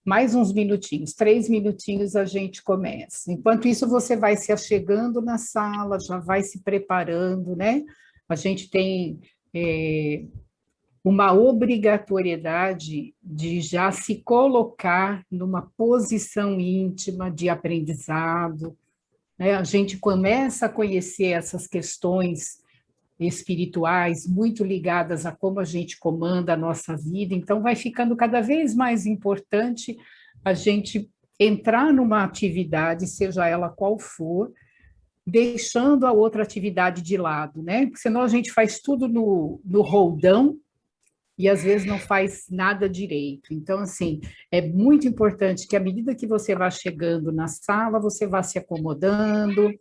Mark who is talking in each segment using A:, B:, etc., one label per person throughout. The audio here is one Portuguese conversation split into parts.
A: Mais uns minutinhos, 3 minutinhos a gente começa. Enquanto isso, você vai se achegando na sala, já vai se preparando, né? A gente tem uma obrigatoriedade de já se colocar numa posição íntima de aprendizado, né? A gente começa a conhecer essas questões espirituais muito ligadas a como a gente comanda a nossa vida, então vai ficando cada vez mais importante a gente entrar numa atividade, seja ela qual for, deixando a outra atividade de lado, né? Porque senão a gente faz tudo no roldão e às vezes não faz nada direito. Então, assim, é muito importante que à medida que você vá chegando na sala, você vá se acomodando,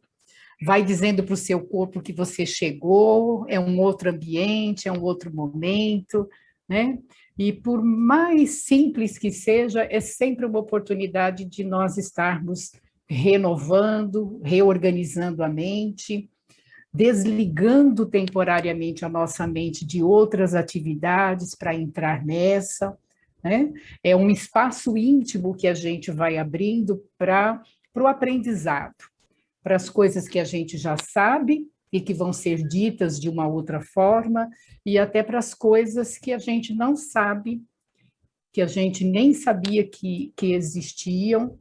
A: vai dizendo para o seu corpo que você chegou, é um outro ambiente, é um outro momento, né? E por mais simples que seja, é sempre uma oportunidade de nós estarmos renovando, reorganizando a mente, desligando temporariamente a nossa mente de outras atividades para entrar nessa, né? É um espaço íntimo que a gente vai abrindo para o aprendizado, para as coisas que a gente já sabe e que vão ser ditas de uma outra forma, e até para as coisas que a gente não sabe, que a gente nem sabia que existiam,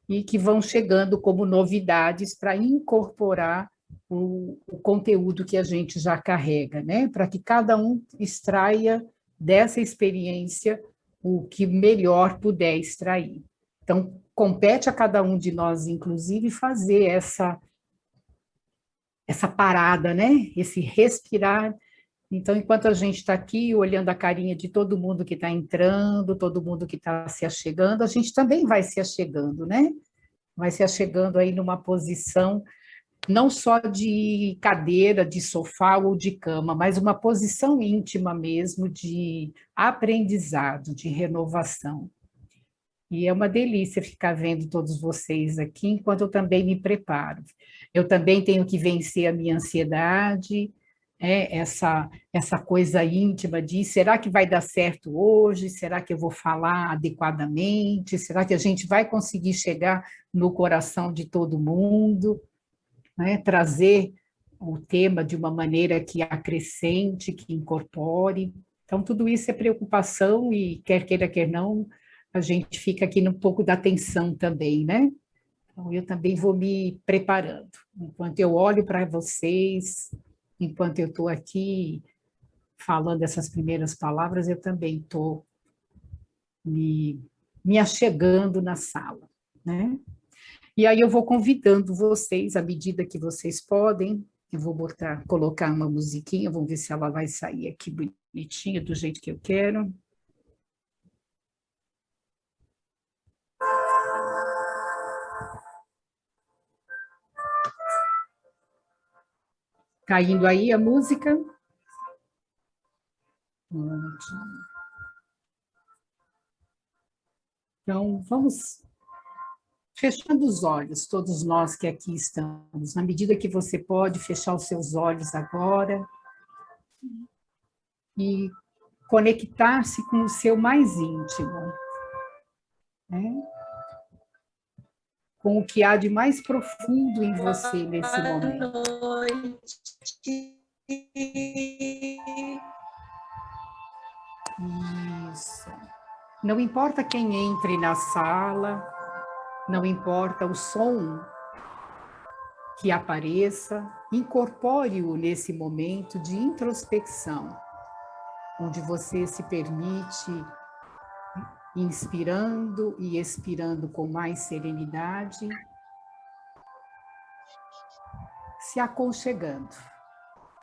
A: e que vão chegando como novidades para incorporar o conteúdo que a gente já carrega, né? Para que cada um extraia dessa experiência o que melhor puder extrair. Então, compete a cada um de nós, inclusive, fazer essa parada, né? Esse respirar. Então, enquanto a gente está aqui olhando a carinha de todo mundo que está entrando, todo mundo que está se achegando, a gente também vai se achegando, né? Vai se achegando aí numa posição não só de cadeira, de sofá ou de cama, mas uma posição íntima mesmo de aprendizado, de renovação. E é uma delícia ficar vendo todos vocês aqui, enquanto eu também me preparo. Eu também tenho que vencer a minha ansiedade, essa coisa íntima de será que vai dar certo hoje? Será que eu vou falar adequadamente? Será que a gente vai conseguir chegar no coração de todo mundo? Né? Trazer o tema de uma maneira que acrescente, que incorpore. Então, tudo isso é preocupação e, quer queira, quer não, a gente fica aqui num pouco da tensão também, né? Então, eu também vou me preparando. Enquanto eu olho para vocês, enquanto eu estou aqui falando essas primeiras palavras, eu também estou me achegando na sala, né? E aí eu vou convidando vocês, à medida que vocês podem, eu vou colocar uma musiquinha, vamos ver se ela vai sair aqui bonitinha, do jeito que eu quero. Caindo aí a música. Então, vamos fechando os olhos, todos nós que aqui estamos, na medida que você pode fechar os seus olhos agora e conectar-se com o seu mais íntimo, né? Com o que há de mais profundo em você nesse momento.
B: Boa noite.
A: Isso. Não importa quem entre na sala, não importa o som que apareça, incorpore-o nesse momento de introspecção, onde você se permite inspirando e expirando com mais serenidade, se aconchegando,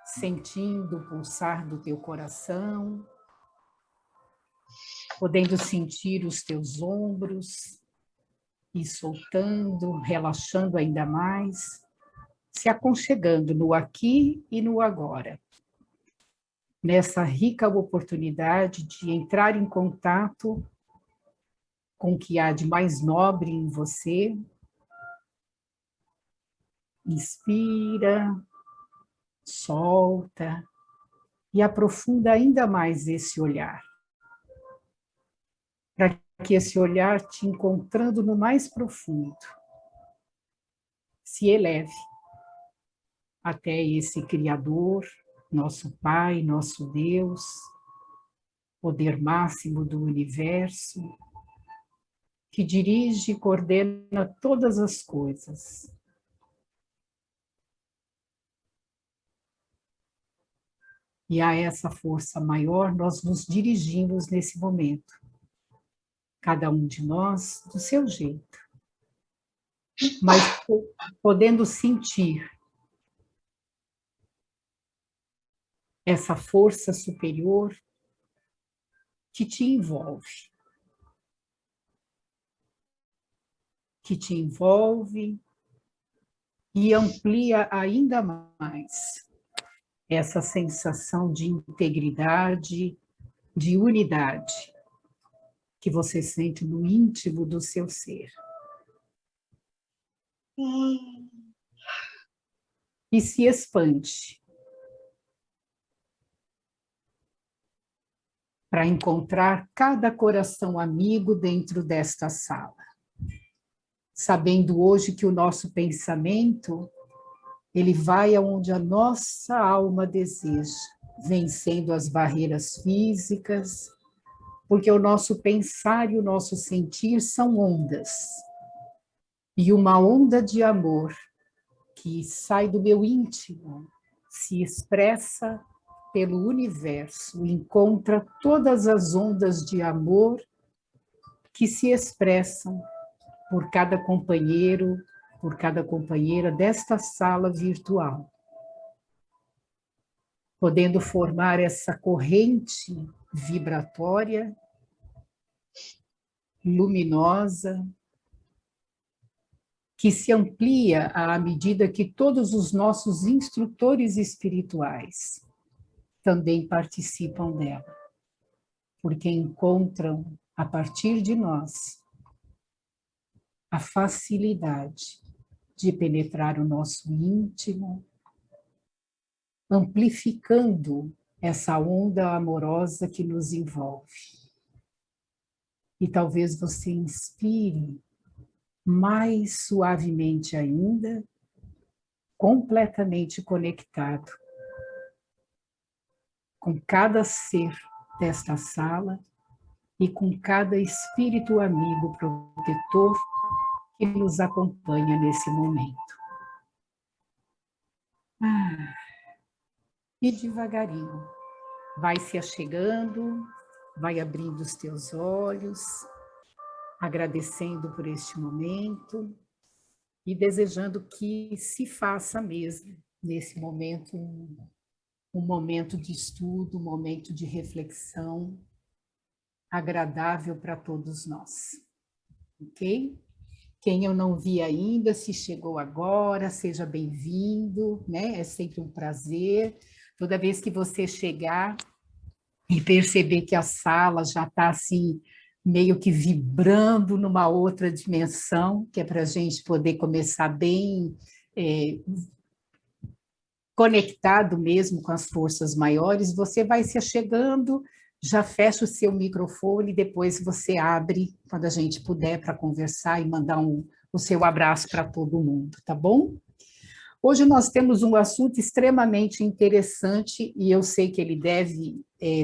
A: sentindo o pulsar do teu coração, podendo sentir os teus ombros e soltando, relaxando ainda mais, se aconchegando no aqui e no agora, nessa rica oportunidade de entrar em contato com o que há de mais nobre em você. Inspira, solta e aprofunda ainda mais esse olhar. para que esse olhar, te encontrando no mais profundo, se eleve até esse Criador, nosso Pai, nosso Deus, poder máximo do universo, que dirige e coordena todas as coisas. E a essa força maior nós nos dirigimos nesse momento, cada um de nós do seu jeito, mas podendo sentir essa força superior que te envolve. Que te envolve e amplia ainda mais essa sensação de integridade, de unidade, que você sente no íntimo do seu ser. E se expande para encontrar cada coração amigo dentro desta sala. Sabendo hoje que o nosso pensamento, ele vai aonde a nossa alma deseja, vencendo as barreiras físicas, porque o nosso pensar e o nosso sentir são ondas. E uma onda de amor que sai do meu íntimo, se expressa pelo universo, encontra todas as ondas de amor que se expressam por cada companheiro, por cada companheira desta sala virtual, podendo formar essa corrente vibratória, luminosa, que se amplia à medida que todos os nossos instrutores espirituais também participam dela, porque encontram, a partir de nós, a facilidade de penetrar o nosso íntimo, amplificando essa onda amorosa que nos envolve. E talvez você inspire mais suavemente ainda, completamente conectado com cada ser desta sala e com cada espírito amigo protetor que nos acompanha nesse momento. E devagarinho, vai se achegando, vai abrindo os teus olhos, agradecendo por este momento e desejando que se faça mesmo, nesse momento, um momento de estudo, um momento de reflexão agradável para todos nós. Ok? Quem eu não vi ainda, se chegou agora, seja bem-vindo, né? É sempre um prazer. Toda vez que você chegar e perceber que a sala já está assim, meio que vibrando numa outra dimensão, que é para a gente poder começar bem conectado mesmo com as forças maiores, você vai se achegando, já fecha o seu microfone, depois você abre, quando a gente puder, para conversar e mandar o seu abraço para todo mundo, tá bom? Hoje nós temos um assunto extremamente interessante e eu sei que ele deve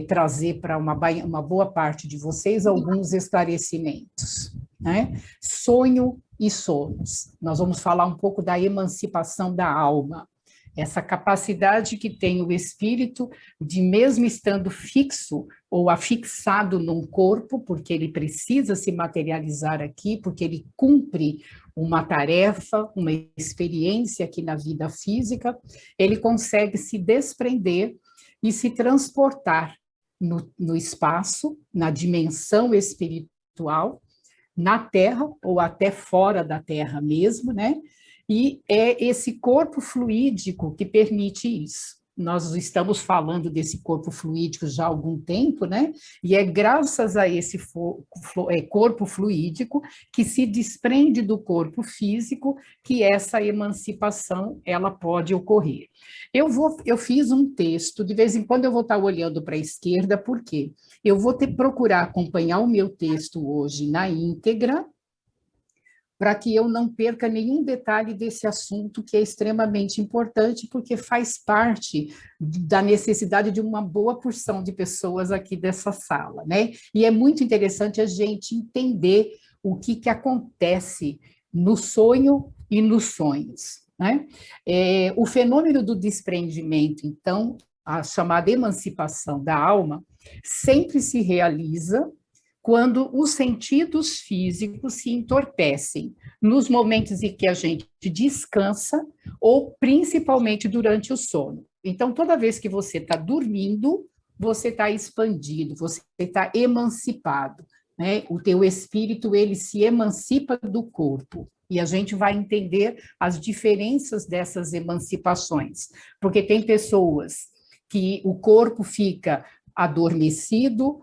A: trazer para uma boa parte de vocês alguns esclarecimentos, né? Sonho e sonhos. Nós vamos falar um pouco da emancipação da alma. Essa capacidade que tem o espírito de, mesmo estando fixo ou afixado num corpo, porque ele precisa se materializar aqui, porque ele cumpre uma tarefa, uma experiência aqui na vida física, ele consegue se desprender e se transportar no espaço, na dimensão espiritual, na Terra ou até fora da Terra mesmo, né? E é esse corpo fluídico que permite isso. nós estamos falando desse corpo fluídico já há algum tempo, né? E é graças a esse corpo fluídico que se desprende do corpo físico que essa emancipação ela pode ocorrer. Eu fiz um texto, de vez em quando eu vou estar olhando para a esquerda, por quê? Eu vou procurar acompanhar o meu texto hoje na íntegra, para que eu não perca nenhum detalhe desse assunto que é extremamente importante, porque faz parte da necessidade de uma boa porção de pessoas aqui dessa sala, né? E é muito interessante a gente entender o que acontece no sonho e nos sonhos, né? O fenômeno do desprendimento, então, a chamada emancipação da alma, sempre se realiza quando os sentidos físicos se entorpecem, nos momentos em que a gente descansa ou principalmente durante o sono. Então, toda vez que você está dormindo, você está expandido, você está emancipado, né? O teu espírito, ele se emancipa do corpo. E a gente vai entender as diferenças dessas emancipações, porque tem pessoas que o corpo fica adormecido,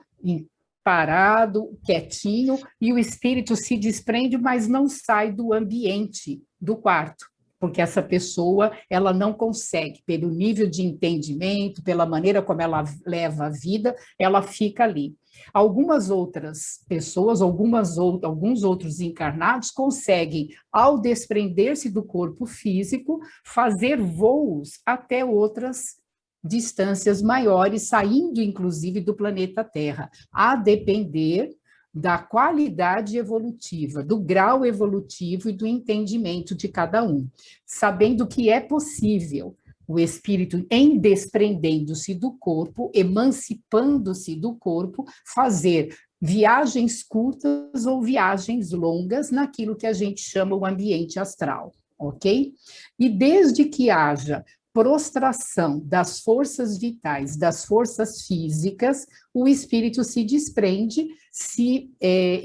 A: parado, quietinho, e o espírito se desprende, mas não sai do ambiente do quarto, porque essa pessoa, ela não consegue, pelo nível de entendimento, pela maneira como ela leva a vida, ela fica ali. Algumas outras pessoas, alguns outros encarnados conseguem, ao desprender-se do corpo físico, fazer voos até outras distâncias maiores, saindo inclusive do planeta Terra, a depender da qualidade evolutiva, do grau evolutivo e do entendimento de cada um, sabendo que é possível o espírito, em desprendendo-se do corpo, emancipando-se do corpo, fazer viagens curtas ou viagens longas naquilo que a gente chama o ambiente astral, ok? E desde que haja prostração das forças vitais, das forças físicas, o espírito se desprende, se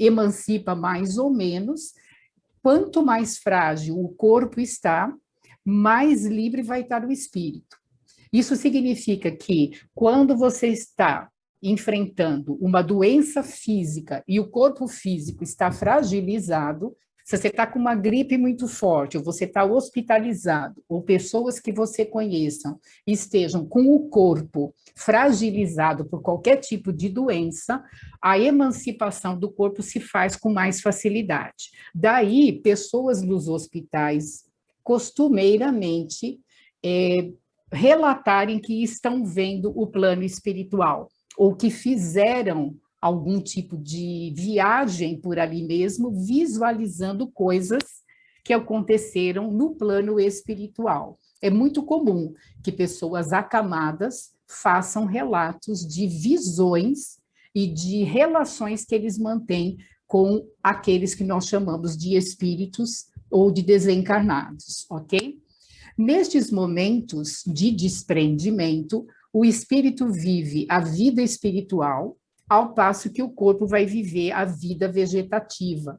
A: emancipa mais ou menos. Quanto mais frágil o corpo está, mais livre vai estar o espírito. Isso significa que quando você está enfrentando uma doença física e o corpo físico está fragilizado, se você está com uma gripe muito forte, ou você está hospitalizado, ou pessoas que você conheçam estejam com o corpo fragilizado por qualquer tipo de doença, a emancipação do corpo se faz com mais facilidade. Daí, pessoas nos hospitais, costumeiramente, relatarem que estão vendo o plano espiritual, ou que fizeram algum tipo de viagem por ali mesmo, visualizando coisas que aconteceram no plano espiritual. É muito comum que pessoas acamadas façam relatos de visões e de relações que eles mantêm com aqueles que nós chamamos de espíritos ou de desencarnados, ok? Nestes momentos de desprendimento, o espírito vive a vida espiritual, ao passo que o corpo vai viver a vida vegetativa.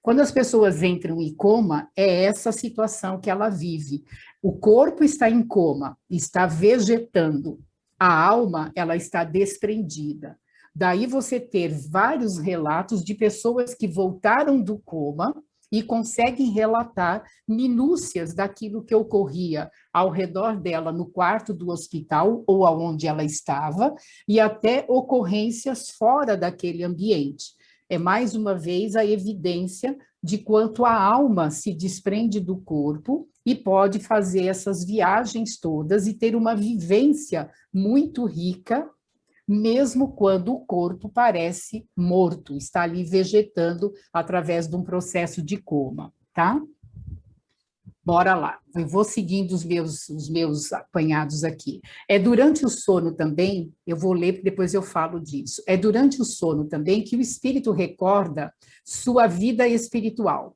A: Quando as pessoas entram em coma, é essa situação que ela vive. O corpo está em coma, está vegetando. A alma, ela está desprendida. Daí você ter vários relatos de pessoas que voltaram do coma e conseguem relatar minúcias daquilo que ocorria ao redor dela no quarto do hospital ou aonde ela estava, e até ocorrências fora daquele ambiente. É mais uma vez a evidência de quanto a alma se desprende do corpo e pode fazer essas viagens todas e ter uma vivência muito rica, mesmo quando o corpo parece morto, está ali vegetando através de um processo de coma, tá? Bora lá, eu vou seguindo os meus apanhados aqui. É durante o sono também, eu vou ler, depois eu falo disso, é durante o sono também que o espírito recorda sua vida espiritual,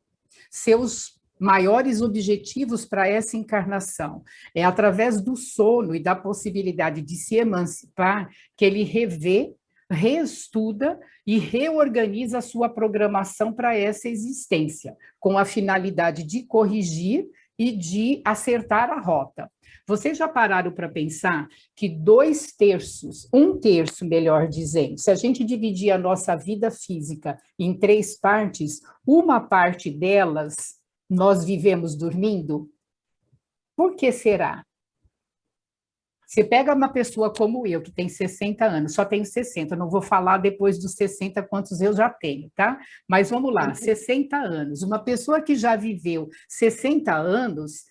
A: seus maiores objetivos para essa encarnação. É através do sono e da possibilidade de se emancipar que ele revê, reestuda e reorganiza a sua programação para essa existência, com a finalidade de corrigir e de acertar a rota. Vocês já pararam para pensar que 2/3, 1/3, melhor dizendo, se a gente dividir a nossa vida física em 3 partes, uma parte delas nós vivemos dormindo? Por que será? Você pega uma pessoa como eu, que tem 60 anos, só tenho 60, não vou falar depois dos 60 quantos eu já tenho, tá? Mas vamos lá, 60 anos. Uma pessoa que já viveu 60 anos,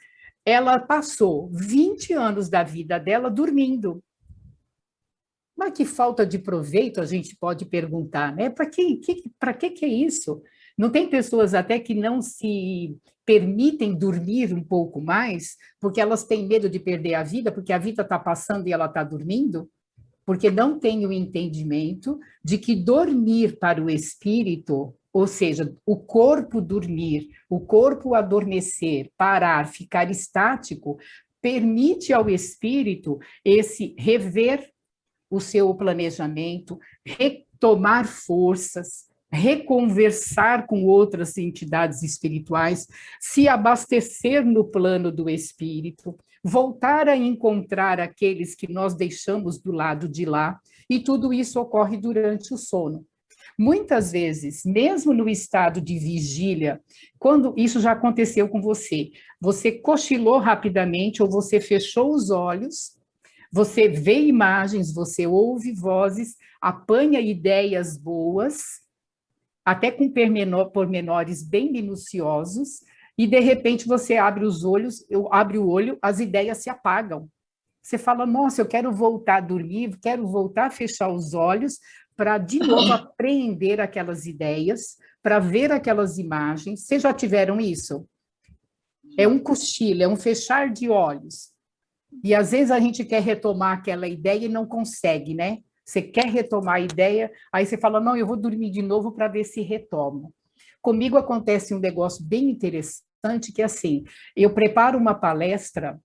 A: ela passou 20 anos da vida dela dormindo. Mas que falta de proveito, a gente pode perguntar, né? Para que é isso? Não tem pessoas até que não se permitem dormir um pouco mais, porque elas têm medo de perder a vida, porque a vida está passando e ela está dormindo? Porque não tem o entendimento de que dormir para o espírito, ou seja, o corpo dormir, o corpo adormecer, parar, ficar estático, permite ao espírito esse rever o seu planejamento, retomar forças, reconversar com outras entidades espirituais, se abastecer no plano do espírito, voltar a encontrar aqueles que nós deixamos do lado de lá, e tudo isso ocorre durante o sono. Muitas vezes, mesmo no estado de vigília, quando isso já aconteceu com você, você cochilou rapidamente ou você fechou os olhos, você vê imagens, você ouve vozes, apanha ideias boas, até com pormenores bem minuciosos, e de repente você abre os olhos, abre o olho, as ideias se apagam. Você fala, nossa, eu quero voltar a dormir, quero voltar a fechar os olhos para de novo apreender aquelas ideias, para ver aquelas imagens. Vocês já tiveram isso? É um cochilo, é um fechar de olhos. E às vezes a gente quer retomar aquela ideia e não consegue, né? Você quer retomar a ideia, aí você fala, não, eu vou dormir de novo para ver se retomo. Comigo acontece um negócio bem interessante, que é assim, eu preparo uma palestra,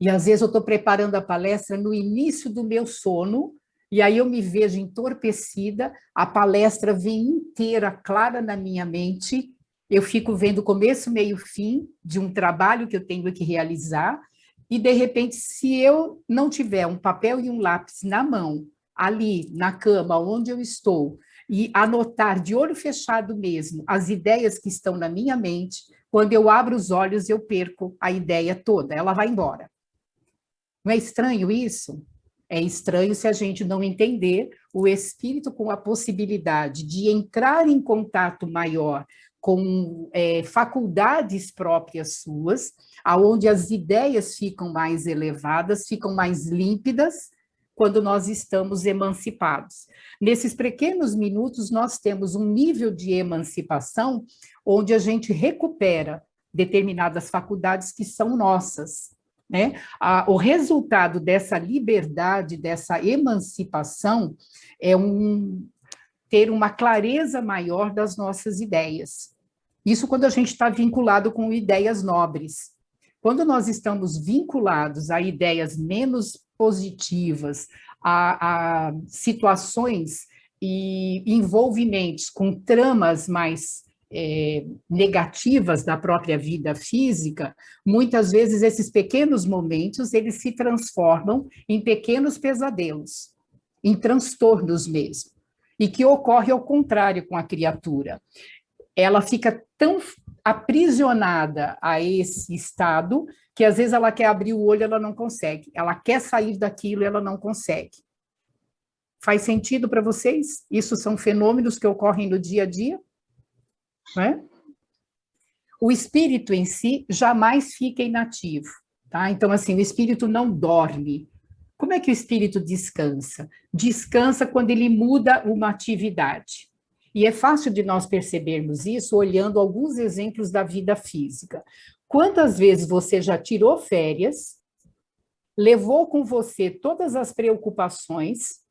A: e às vezes eu estou preparando a palestra no início do meu sono, e aí eu me vejo entorpecida, a palestra vem inteira, clara na minha mente, eu fico vendo começo, meio, fim de um trabalho que eu tenho que realizar, e, de repente, se eu não tiver um papel e um lápis na mão, ali, na cama, onde eu estou, e anotar de olho fechado mesmo as ideias que estão na minha mente, quando eu abro os olhos, eu perco a ideia toda, ela vai embora. Não é estranho isso? É estranho se a gente não entender o espírito com a possibilidade de entrar em contato maior com faculdades próprias suas, aonde as ideias ficam mais elevadas, ficam mais límpidas, quando nós estamos emancipados. Nesses pequenos minutos, nós temos um nível de emancipação onde a gente recupera determinadas faculdades que são nossas, né? O resultado dessa liberdade, dessa emancipação, é ter uma clareza maior das nossas ideias. Isso quando a gente está vinculado com ideias nobres. Quando nós estamos vinculados a ideias menos positivas, a situações e envolvimentos com tramas mais negativas da própria vida física, muitas vezes esses pequenos momentos, eles se transformam em pequenos pesadelos, em transtornos mesmo, e que ocorre ao contrário com a criatura. Ela fica tão aprisionada a esse estado que às vezes ela quer abrir o olho, ela não consegue. Ela quer sair daquilo, ela não consegue. Faz sentido para vocês? Isso são fenômenos que ocorrem no dia a dia? Não é? O espírito em si jamais fica inativo, tá? Então, assim, o espírito não dorme. Como é que o espírito descansa? Descansa quando ele muda uma atividade. E é fácil de nós percebermos isso olhando alguns exemplos da vida física. Quantas vezes você já tirou férias, levou com você todas as preocupações,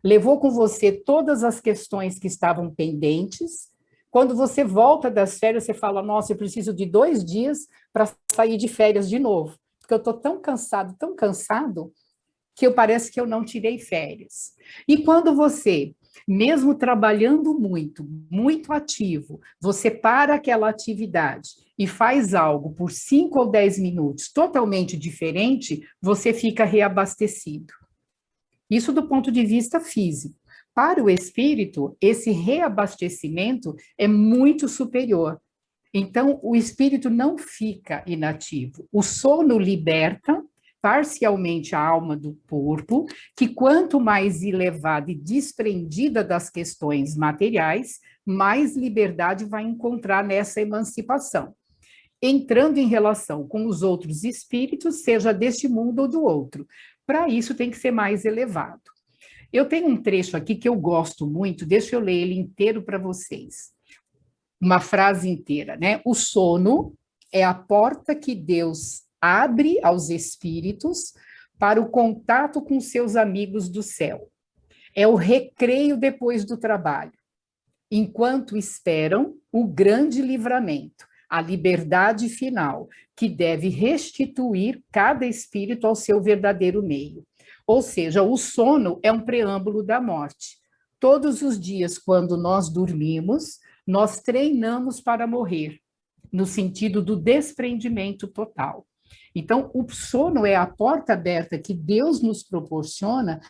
A: levou com você todas as questões que estavam pendentes. Quando você volta das férias, você fala, nossa, eu preciso de 2 dias para sair de férias de novo, porque eu estou tão cansado, que parece que eu não tirei férias. E quando você, mesmo trabalhando muito, muito ativo, você para aquela atividade e faz algo por 5 ou 10 minutos totalmente diferente, você fica reabastecido. Isso do ponto de vista físico. Para o espírito, esse reabastecimento é muito superior. Então, o espírito não fica inativo. O sono liberta parcialmente a alma do corpo, que quanto mais elevada e desprendida das questões materiais, mais liberdade vai encontrar nessa emancipação, entrando em relação com os outros espíritos, seja deste mundo ou do outro. Para isso, tem que ser mais elevado. Eu tenho um trecho aqui que eu gosto muito, deixa eu ler ele inteiro para vocês. Uma frase inteira, né? O sono é a porta que Deus abre aos espíritos para o contato com seus amigos do céu. É o recreio depois do trabalho, enquanto esperam o grande livramento, a liberdade final, que deve restituir cada espírito ao seu verdadeiro meio. Ou seja, o sono é um preâmbulo da morte. Todos os dias, quando nós dormimos, nós treinamos para morrer, no sentido do desprendimento total. Então, o sono é a porta aberta que Deus nos proporciona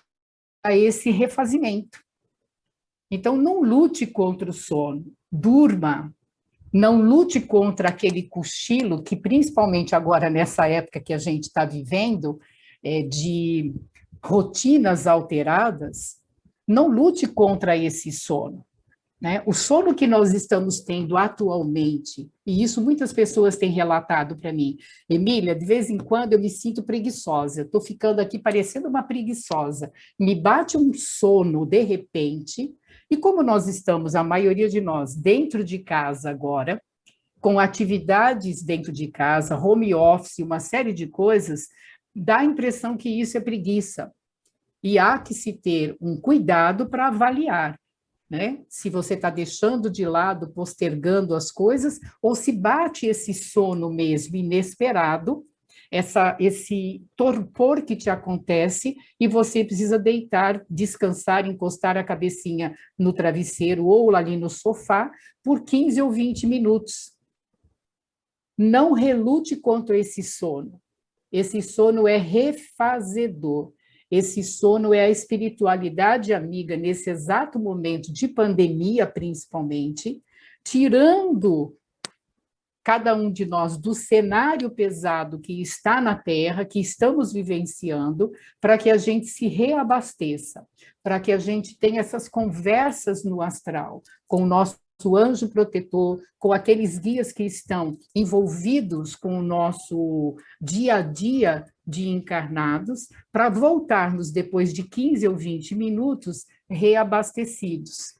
A: a esse refazimento. Então, não lute contra o sono, durma. Não lute contra aquele cochilo que, principalmente agora, nessa época que a gente está vivendo, de rotinas alteradas, não lute contra esse sono. Né? O sono que nós estamos tendo atualmente, e isso muitas pessoas têm relatado para mim, Emília, de vez em quando eu me sinto preguiçosa, estou ficando aqui parecendo uma preguiçosa, me bate um sono de repente, e como nós estamos, a maioria de nós, dentro de casa agora, com atividades dentro de casa, home office, uma série de coisas, dá a impressão que isso é preguiça, e há que se ter um cuidado para avaliar, né? Se você está deixando de lado, postergando as coisas, ou se bate esse sono mesmo inesperado, esse torpor que te acontece, e você precisa deitar, descansar, encostar a cabecinha no travesseiro ou ali no sofá por 15 ou 20 minutos. Não relute contra esse sono. Esse sono é refazedor. Esse sono é a espiritualidade amiga nesse exato momento de pandemia, principalmente, tirando cada um de nós do cenário pesado que está na Terra, que estamos vivenciando, para que a gente se reabasteça, para que a gente tenha essas conversas no astral com o nosso anjo protetor, com aqueles guias que estão envolvidos com o nosso dia a dia de encarnados, para voltarmos depois de 15 ou 20 minutos reabastecidos,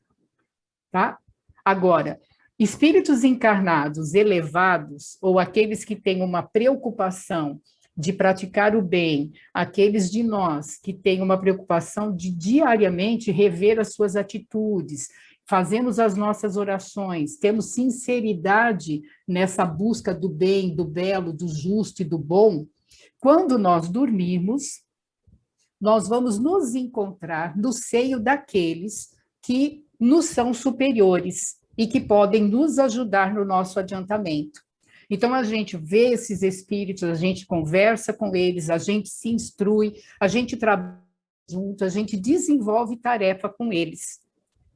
A: tá? Agora, espíritos encarnados elevados, ou aqueles que têm uma preocupação de praticar o bem, aqueles de nós que têm uma preocupação de diariamente rever as suas atitudes, fazemos as nossas orações, temos sinceridade nessa busca do bem, do belo, do justo e do bom, quando nós dormirmos, nós vamos nos encontrar no seio daqueles que nos são superiores e que podem nos ajudar no nosso adiantamento. Então, a gente vê esses espíritos, a gente conversa com eles, a gente se instrui, a gente trabalha junto, a gente desenvolve tarefa com eles.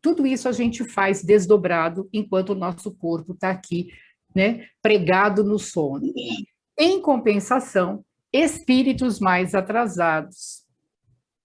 A: Tudo isso a gente faz desdobrado enquanto o nosso corpo está aqui, né, pregado no sono. Em compensação, espíritos mais atrasados,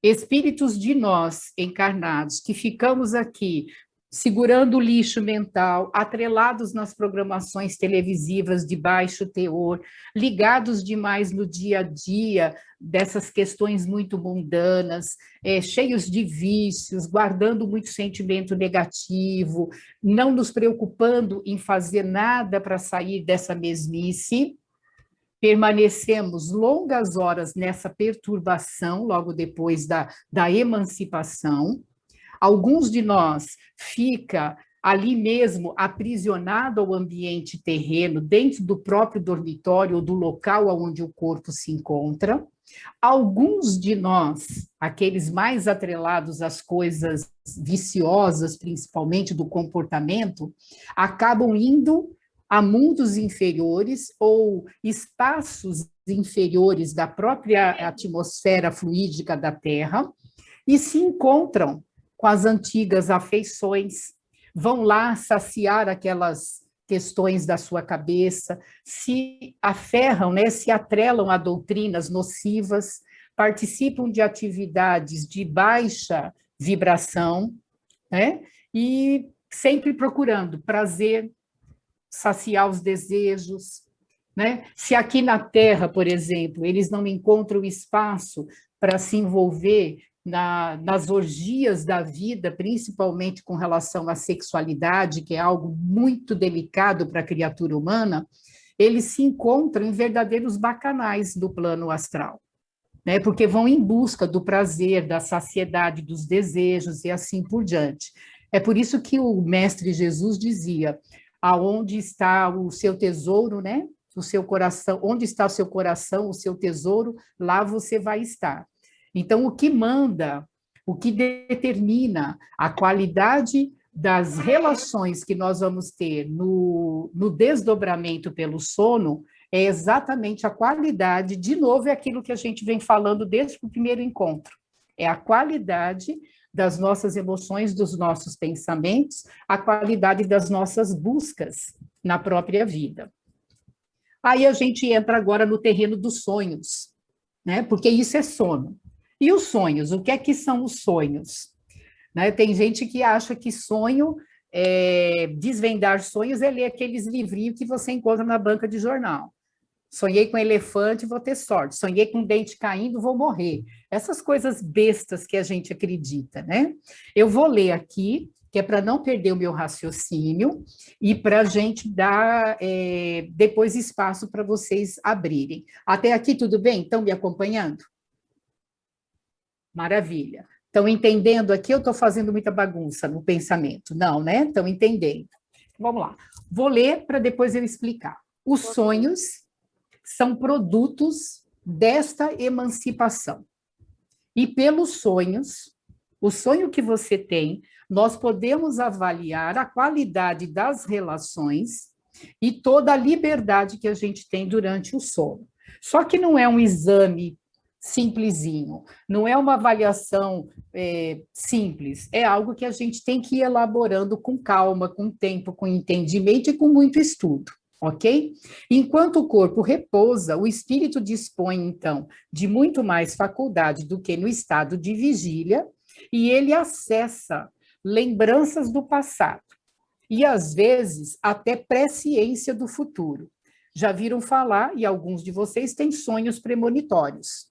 A: espíritos de nós encarnados, que ficamos aqui segurando o lixo mental, atrelados nas programações televisivas de baixo teor, ligados demais no dia a dia dessas questões muito mundanas, cheios de vícios, guardando muito sentimento negativo, não nos preocupando em fazer nada para sair dessa mesmice, permanecemos longas horas nessa perturbação, logo depois da emancipação. Alguns de nós fica ali mesmo aprisionado ao ambiente terreno, dentro do próprio dormitório ou do local onde o corpo se encontra. Alguns de nós, aqueles mais atrelados às coisas viciosas, principalmente do comportamento, acabam indo a mundos inferiores ou espaços inferiores da própria atmosfera fluídica da Terra e se encontram com as antigas afeições, vão lá saciar aquelas questões da sua cabeça, se aferram, né, se atrelam a doutrinas nocivas, participam de atividades de baixa vibração, né, e sempre procurando prazer, saciar os desejos, né? Se aqui na Terra, por exemplo, eles não encontram espaço para se envolver nas orgias da vida, principalmente com relação à sexualidade, que é algo muito delicado para a criatura humana, eles se encontram em verdadeiros bacanais do plano astral, né? Porque vão em busca do prazer, da saciedade, dos desejos e assim por diante. É por isso que o Mestre Jesus dizia: aonde está o seu tesouro, né? O seu coração, onde está o seu coração, o seu tesouro, lá você vai estar. Então, o que manda, o que determina a qualidade das relações que nós vamos ter no desdobramento pelo sono é exatamente a qualidade, de novo, é aquilo que a gente vem falando desde o primeiro encontro, é a qualidade das nossas emoções, dos nossos pensamentos, a qualidade das nossas buscas na própria vida. Aí a gente entra agora no terreno dos sonhos, né? Porque isso é sono. E os sonhos, o que é que são os sonhos? Né? Tem gente que acha que sonho, desvendar sonhos, é ler aqueles livrinhos que você encontra na banca de jornal. Sonhei com elefante, vou ter sorte. Sonhei com dente caindo, vou morrer. Essas coisas bestas que a gente acredita, né? Eu vou ler aqui, que é para não perder o meu raciocínio e para a gente dar depois espaço para vocês abrirem. Até aqui tudo bem? Estão me acompanhando? Maravilha. Estão entendendo aqui? Eu estou fazendo muita bagunça no pensamento. Não, né? Estão entendendo. Vamos lá. Vou ler para depois eu explicar. Os sonhos são produtos desta emancipação. E pelos sonhos, o sonho que você tem, nós podemos avaliar a qualidade das relações e toda a liberdade que a gente tem durante o sono. Só que não é um exame simplesinho, não é uma avaliação simples, é algo que a gente tem que ir elaborando com calma, com tempo, com entendimento e com muito estudo. Ok? Enquanto o corpo repousa, o espírito dispõe, então, de muito mais faculdade do que no estado de vigília, e ele acessa lembranças do passado, e às vezes até presciência do futuro. Já viram falar, e alguns de vocês têm sonhos premonitórios.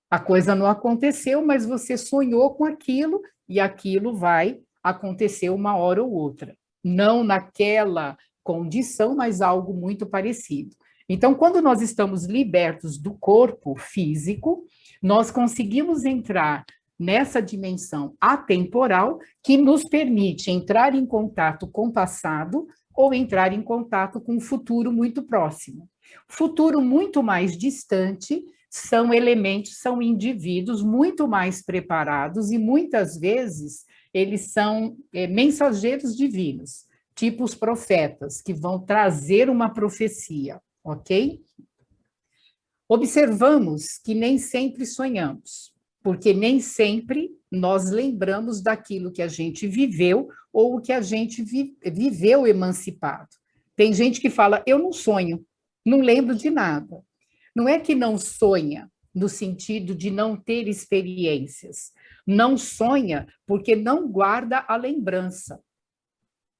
A: A coisa não aconteceu, mas você sonhou com aquilo, e aquilo vai acontecer uma hora ou outra. Não naquela condição, mas algo muito parecido. Então, quando nós estamos libertos do corpo físico, nós conseguimos entrar nessa dimensão atemporal que nos permite entrar em contato com o passado ou entrar em contato com o futuro muito próximo. Futuro muito mais distante são elementos, são indivíduos muito mais preparados e muitas vezes eles são mensageiros divinos, tipo os profetas, que vão trazer uma profecia, ok? Observamos que nem sempre sonhamos, porque nem sempre nós lembramos daquilo que a gente viveu ou o que a gente viveu emancipado. Tem gente que fala, eu não sonho, não lembro de nada. Não é que não sonha, no sentido de não ter experiências. Não sonha porque não guarda a lembrança.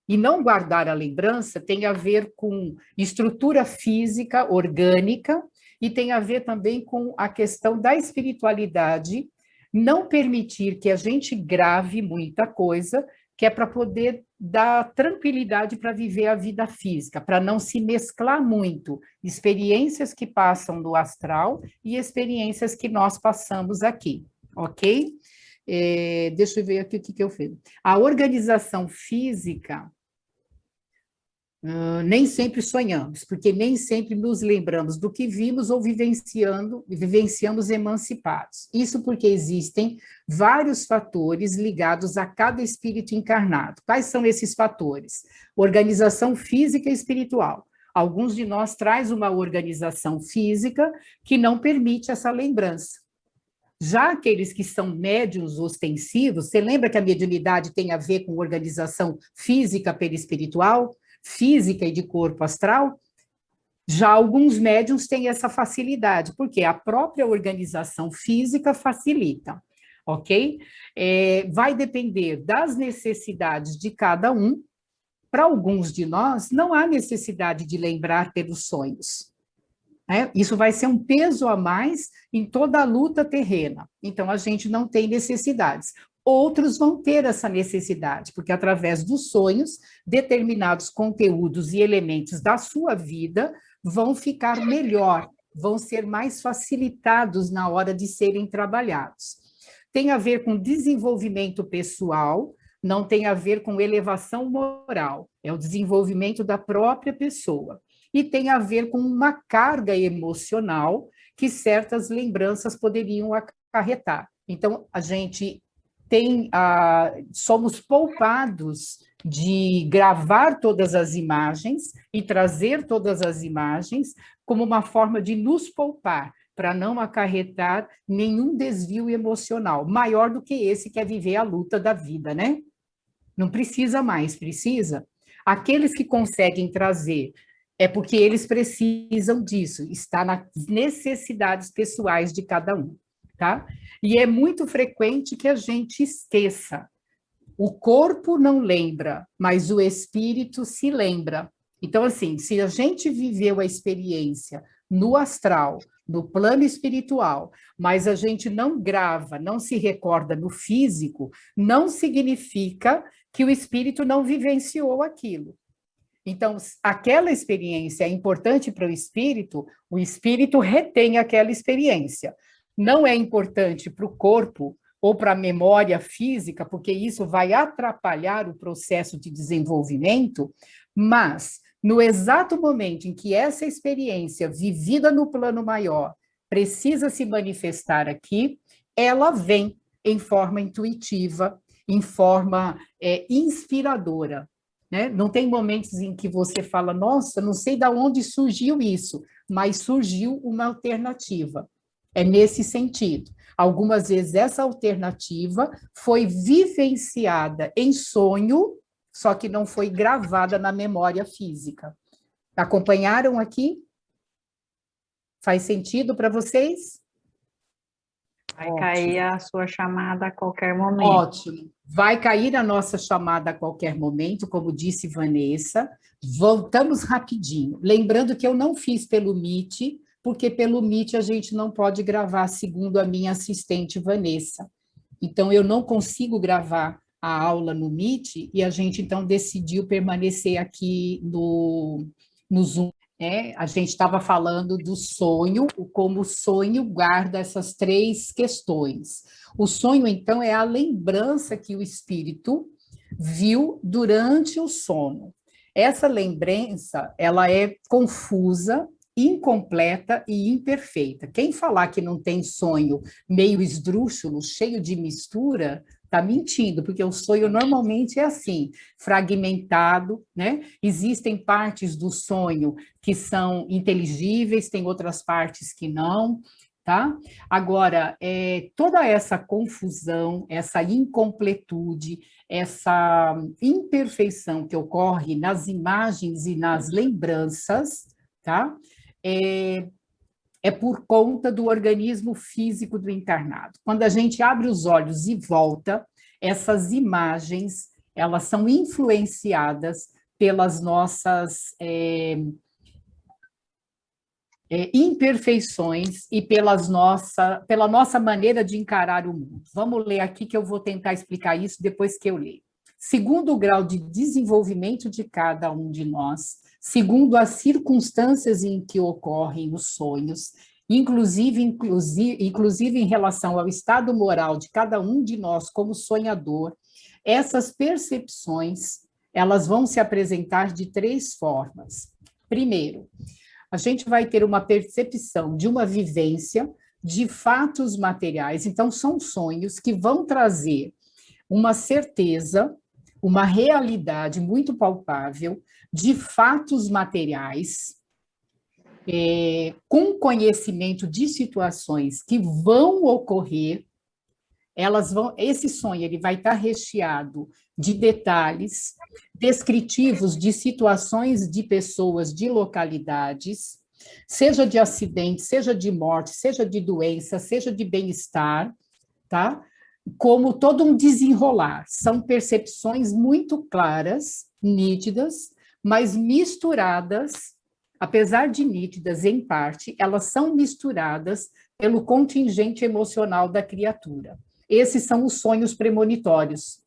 A: E não guardar a lembrança tem a ver com estrutura física, orgânica, e tem a ver também com a questão da espiritualidade, não permitir que a gente grave muita coisa, que é para poder dar tranquilidade para viver a vida física, para não se mesclar muito experiências que passam no astral e experiências que nós passamos aqui, ok? Deixa eu ver aqui o que eu fiz. A organização física Nem sempre sonhamos, porque nem sempre nos lembramos do que vimos ou vivenciamos emancipados. Isso porque existem vários fatores ligados a cada espírito encarnado. Quais são esses fatores? Organização física e espiritual. Alguns de nós traz uma organização física que não permite essa lembrança. Já aqueles que são médiuns ostensivos, você lembra que a mediunidade tem a ver com organização física perispiritual? Física e de corpo astral, já alguns médiums têm essa facilidade, porque a própria organização física facilita, ok? Vai depender das necessidades de cada um. Para alguns de nós, não há necessidade de lembrar pelos sonhos. Isso vai ser um peso a mais em toda a luta terrena. Então, a gente não tem necessidades. Outros vão ter essa necessidade, porque através dos sonhos, determinados conteúdos e elementos da sua vida vão ficar melhor, vão ser mais facilitados na hora de serem trabalhados. Tem a ver com desenvolvimento pessoal, não tem a ver com elevação moral, é o desenvolvimento da própria pessoa. E tem a ver com uma carga emocional que certas lembranças poderiam acarretar. Então, a gente somos poupados de gravar todas as imagens e trazer todas as imagens como uma forma de nos poupar, para não acarretar nenhum desvio emocional, maior do que esse que é viver a luta da vida, né? Não precisa mais, precisa? Aqueles que conseguem trazer, é porque eles precisam disso, está nas necessidades pessoais de cada um, tá? E é muito frequente que a gente esqueça. O corpo não lembra, mas o espírito se lembra. Então, assim, se a gente viveu a experiência no astral, no plano espiritual, mas a gente não grava, não se recorda no físico, não significa que o espírito não vivenciou aquilo. Então, aquela experiência é importante para o espírito retém aquela experiência. Não é importante para o corpo ou para a memória física, porque isso vai atrapalhar o processo de desenvolvimento, mas no exato momento em que essa experiência vivida no plano maior precisa se manifestar aqui, ela vem em forma intuitiva, em forma inspiradora. Né? Não tem momentos em que você fala, nossa, não sei de onde surgiu isso, mas surgiu uma alternativa. É nesse sentido. Algumas vezes essa alternativa foi vivenciada em sonho, só que não foi gravada na memória física. Acompanharam aqui? Faz sentido para vocês?
C: Vai cair a sua chamada a qualquer momento.
A: Ótimo. Vai cair a nossa chamada a qualquer momento, como disse Vanessa. Voltamos rapidinho. Lembrando que eu não fiz pelo Meet, porque pelo Meet a gente não pode gravar, segundo a minha assistente Vanessa. Então, eu não consigo gravar a aula no Meet e a gente, então, decidiu permanecer aqui no Zoom. A gente estava falando do sonho, como o sonho guarda essas três questões. O sonho, então, é a lembrança que o espírito viu durante o sono. Essa lembrança, ela é confusa, incompleta e imperfeita. Quem falar que não tem sonho meio esdrúxulo, cheio de mistura, está mentindo, porque o sonho normalmente é assim, fragmentado, né? Existem partes do sonho que são inteligíveis, tem outras partes que não, tá? Agora, toda essa confusão, essa incompletude, essa imperfeição que ocorre nas imagens e nas lembranças, tá? É por conta do organismo físico do encarnado. Quando a gente abre os olhos e volta, essas imagens, elas são influenciadas pelas nossas imperfeições e pela nossa maneira de encarar o mundo. Vamos ler aqui que eu vou tentar explicar isso depois que eu ler. Segundo o grau de desenvolvimento de cada um de nós, segundo as circunstâncias em que ocorrem os sonhos, inclusive em relação ao estado moral de cada um de nós como sonhador, essas percepções elas vão se apresentar de 3 formas. Primeiro, a gente vai ter uma percepção de uma vivência de fatos materiais. Então, são sonhos que vão trazer uma certeza, uma realidade muito palpável de fatos materiais, com conhecimento de situações que vão ocorrer. Esse sonho ele vai estar recheado de detalhes descritivos de situações de pessoas, de localidades, seja de acidente, seja de morte, seja de doença, seja de bem-estar, tá? Como todo um desenrolar. São percepções muito claras, nítidas, mas misturadas, apesar de nítidas em parte, elas são misturadas pelo contingente emocional da criatura. Esses são os sonhos premonitórios,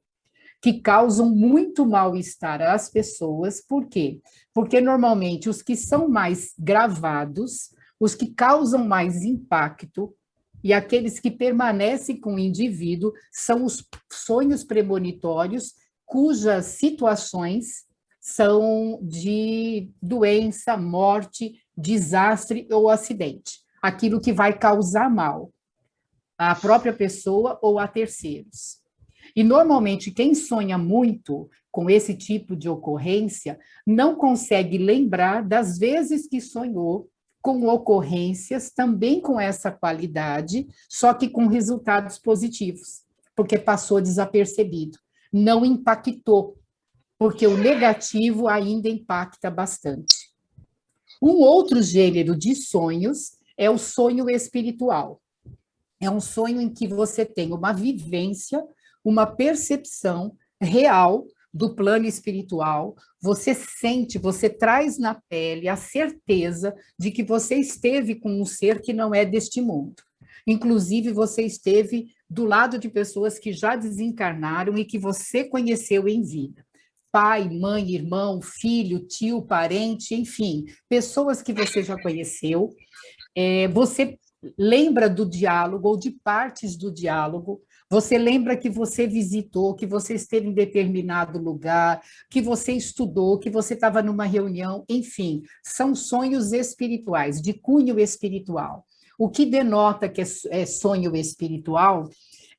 A: que causam muito mal-estar às pessoas. Por quê? Porque, normalmente, os que são mais gravados, os que causam mais impacto, e aqueles que permanecem com o indivíduo, são os sonhos premonitórios, cujas situações são de doença, morte, desastre ou acidente. Aquilo que vai causar mal à própria pessoa ou a terceiros. E, normalmente, quem sonha muito com esse tipo de ocorrência não consegue lembrar das vezes que sonhou com ocorrências também com essa qualidade, só que com resultados positivos, porque passou desapercebido, não impactou, porque o negativo ainda impacta bastante. Um outro gênero de sonhos é o sonho espiritual. É um sonho em que você tem uma vivência, uma percepção real do plano espiritual, você sente, você traz na pele a certeza de que você esteve com um ser que não é deste mundo. Inclusive, você esteve do lado de pessoas que já desencarnaram e que você conheceu em vida. Pai, mãe, irmão, filho, tio, parente, enfim, pessoas que você já conheceu. Você lembra do diálogo ou de partes do diálogo, você lembra que você visitou, que você esteve em determinado lugar, que você estudou, que você estava numa reunião, enfim, são sonhos espirituais, de cunho espiritual. O que denota que é sonho espiritual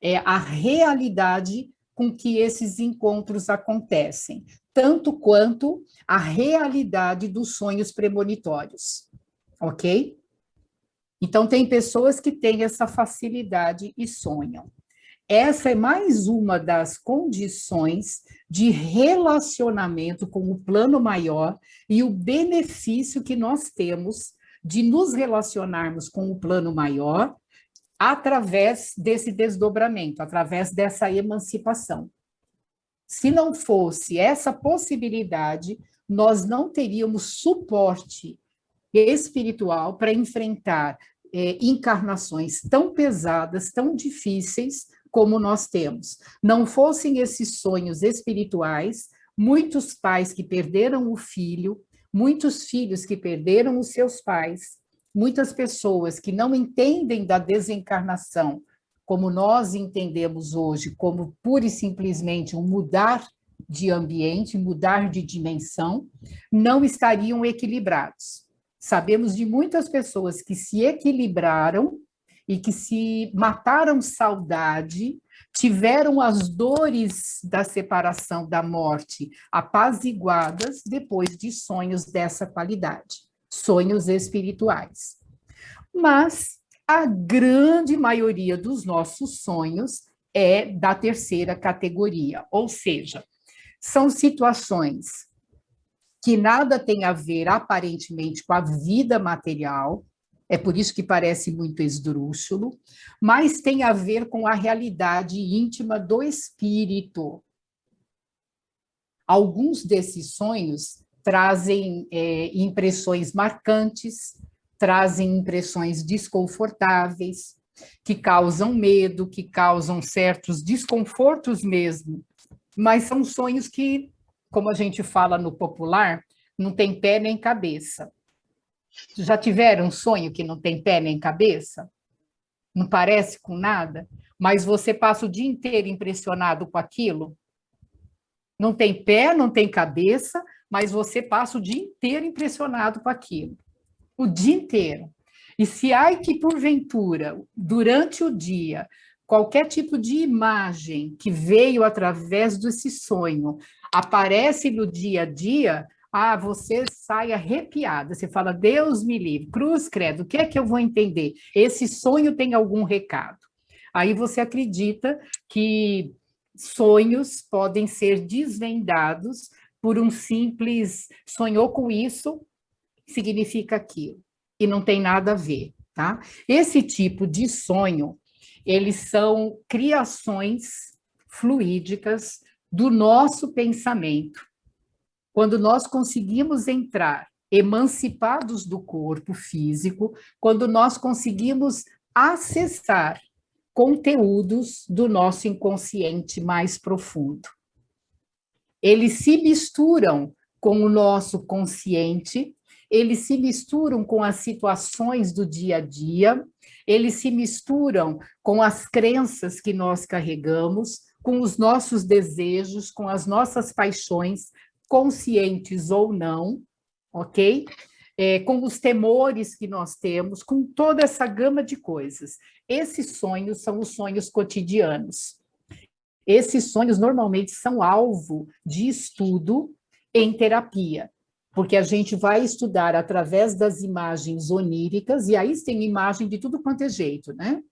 A: é a realidade com que esses encontros acontecem, tanto quanto a realidade dos sonhos premonitórios, ok? Então, tem pessoas que têm essa facilidade e sonham. Essa é mais uma das condições de relacionamento com o plano maior e o benefício que nós temos de nos relacionarmos com o plano maior através desse desdobramento, através dessa emancipação. Se não fosse essa possibilidade, nós não teríamos suporte espiritual para enfrentar encarnações tão pesadas, tão difíceis como nós temos. Não fossem esses sonhos espirituais, muitos pais que perderam o filho, muitos filhos que perderam os seus pais, muitas pessoas que não entendem da desencarnação como nós entendemos hoje, como pura e simplesmente um mudar de ambiente, mudar de dimensão, não estariam equilibrados. Sabemos de muitas pessoas que se equilibraram e que se mataram saudade, tiveram as dores da separação, da morte, apaziguadas depois de sonhos dessa qualidade, sonhos espirituais. Mas a grande maioria dos nossos sonhos é da terceira categoria, ou seja, são situações que nada tem a ver, aparentemente, com a vida material, é por isso que parece muito esdrúxulo, mas tem a ver com a realidade íntima do espírito. Alguns desses sonhos trazem impressões marcantes, trazem impressões desconfortáveis, que causam medo, que causam certos desconfortos mesmo, mas são sonhos que, como a gente fala no popular, não tem pé nem cabeça. Já tiveram um sonho que não tem pé nem cabeça? Não parece com nada? Mas você passa o dia inteiro impressionado com aquilo? Não tem pé, não tem cabeça, mas você passa o dia inteiro impressionado com aquilo. O dia inteiro. E se ai que porventura, durante o dia, qualquer tipo de imagem que veio através desse sonho aparece no dia a dia, você sai arrepiada, você fala, Deus me livre, cruz credo, o que é que eu vou entender? Esse sonho tem algum recado. Aí você acredita que sonhos podem ser desvendados por um simples sonhou com isso, significa aquilo, e não tem nada a ver, tá? Esse tipo de sonho, eles são criações fluídicas do nosso pensamento. Quando nós conseguimos entrar emancipados do corpo físico, quando nós conseguimos acessar conteúdos do nosso inconsciente mais profundo. Eles se misturam com o nosso consciente, eles se misturam com as situações do dia a dia, eles se misturam com as crenças que nós carregamos, com os nossos desejos, com as nossas paixões, conscientes ou não, ok? Com os temores que nós temos, com toda essa gama de coisas. Esses sonhos são os sonhos cotidianos. Esses sonhos normalmente são alvo de estudo em terapia, porque a gente vai estudar através das imagens oníricas, e aí tem imagem de tudo quanto é jeito, né?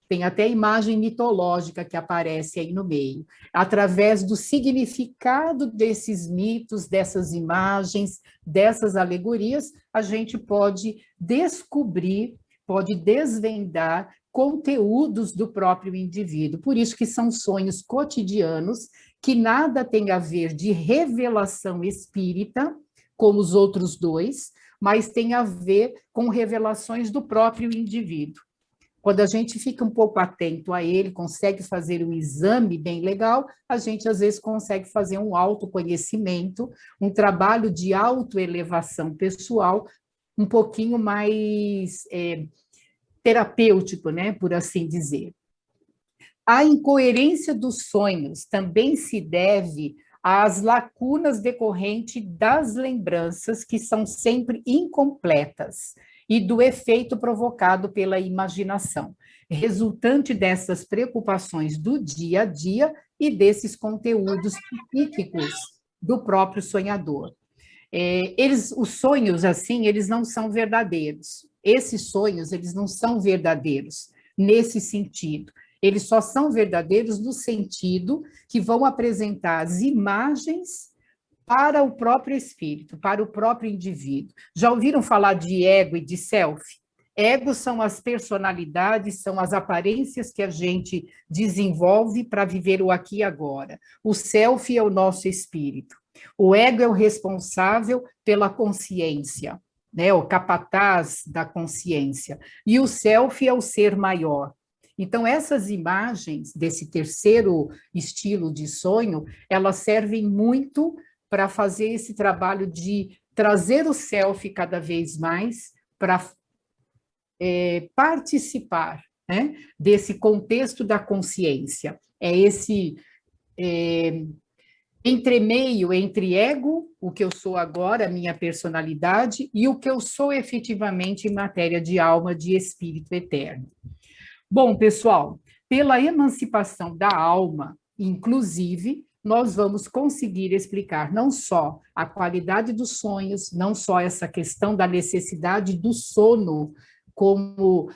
A: Tem até imagem mitológica que aparece aí no meio. Através do significado desses mitos, dessas imagens, dessas alegorias, a gente pode descobrir, pode desvendar conteúdos do próprio indivíduo. Por isso que são sonhos cotidianos, que nada tem a ver de revelação espírita, como os outros dois, mas tem a ver com revelações do próprio indivíduo. Quando a gente fica um pouco atento a ele, consegue fazer um exame bem legal, a gente às vezes consegue fazer um autoconhecimento, um trabalho de autoelevação pessoal, um pouquinho mais terapêutico, né, por assim dizer. A incoerência dos sonhos também se deve às lacunas decorrentes das lembranças, que são sempre incompletas, e do efeito provocado pela imaginação, resultante dessas preocupações do dia a dia e desses conteúdos psíquicos do próprio sonhador. Os sonhos, assim, eles não são verdadeiros. Esses sonhos, eles não são verdadeiros nesse sentido. Eles só são verdadeiros no sentido que vão apresentar as imagens para o próprio espírito, para o próprio indivíduo. Já ouviram falar de ego e de self? Ego são as personalidades, são as aparências que a gente desenvolve para viver o aqui e agora. O self é o nosso espírito. O ego é o responsável pela consciência, né? O capataz da consciência. E o self é o ser maior. Então, essas imagens desse terceiro estilo de sonho, elas servem muito para fazer esse trabalho de trazer o self cada vez mais para participar, né, desse contexto da consciência. É esse entremeio entre ego, o que eu sou agora, a minha personalidade, e o que eu sou efetivamente em matéria de alma, de espírito eterno. Bom, pessoal, pela emancipação da alma, inclusive, nós vamos conseguir explicar não só a qualidade dos sonhos, não só essa questão da necessidade do sono como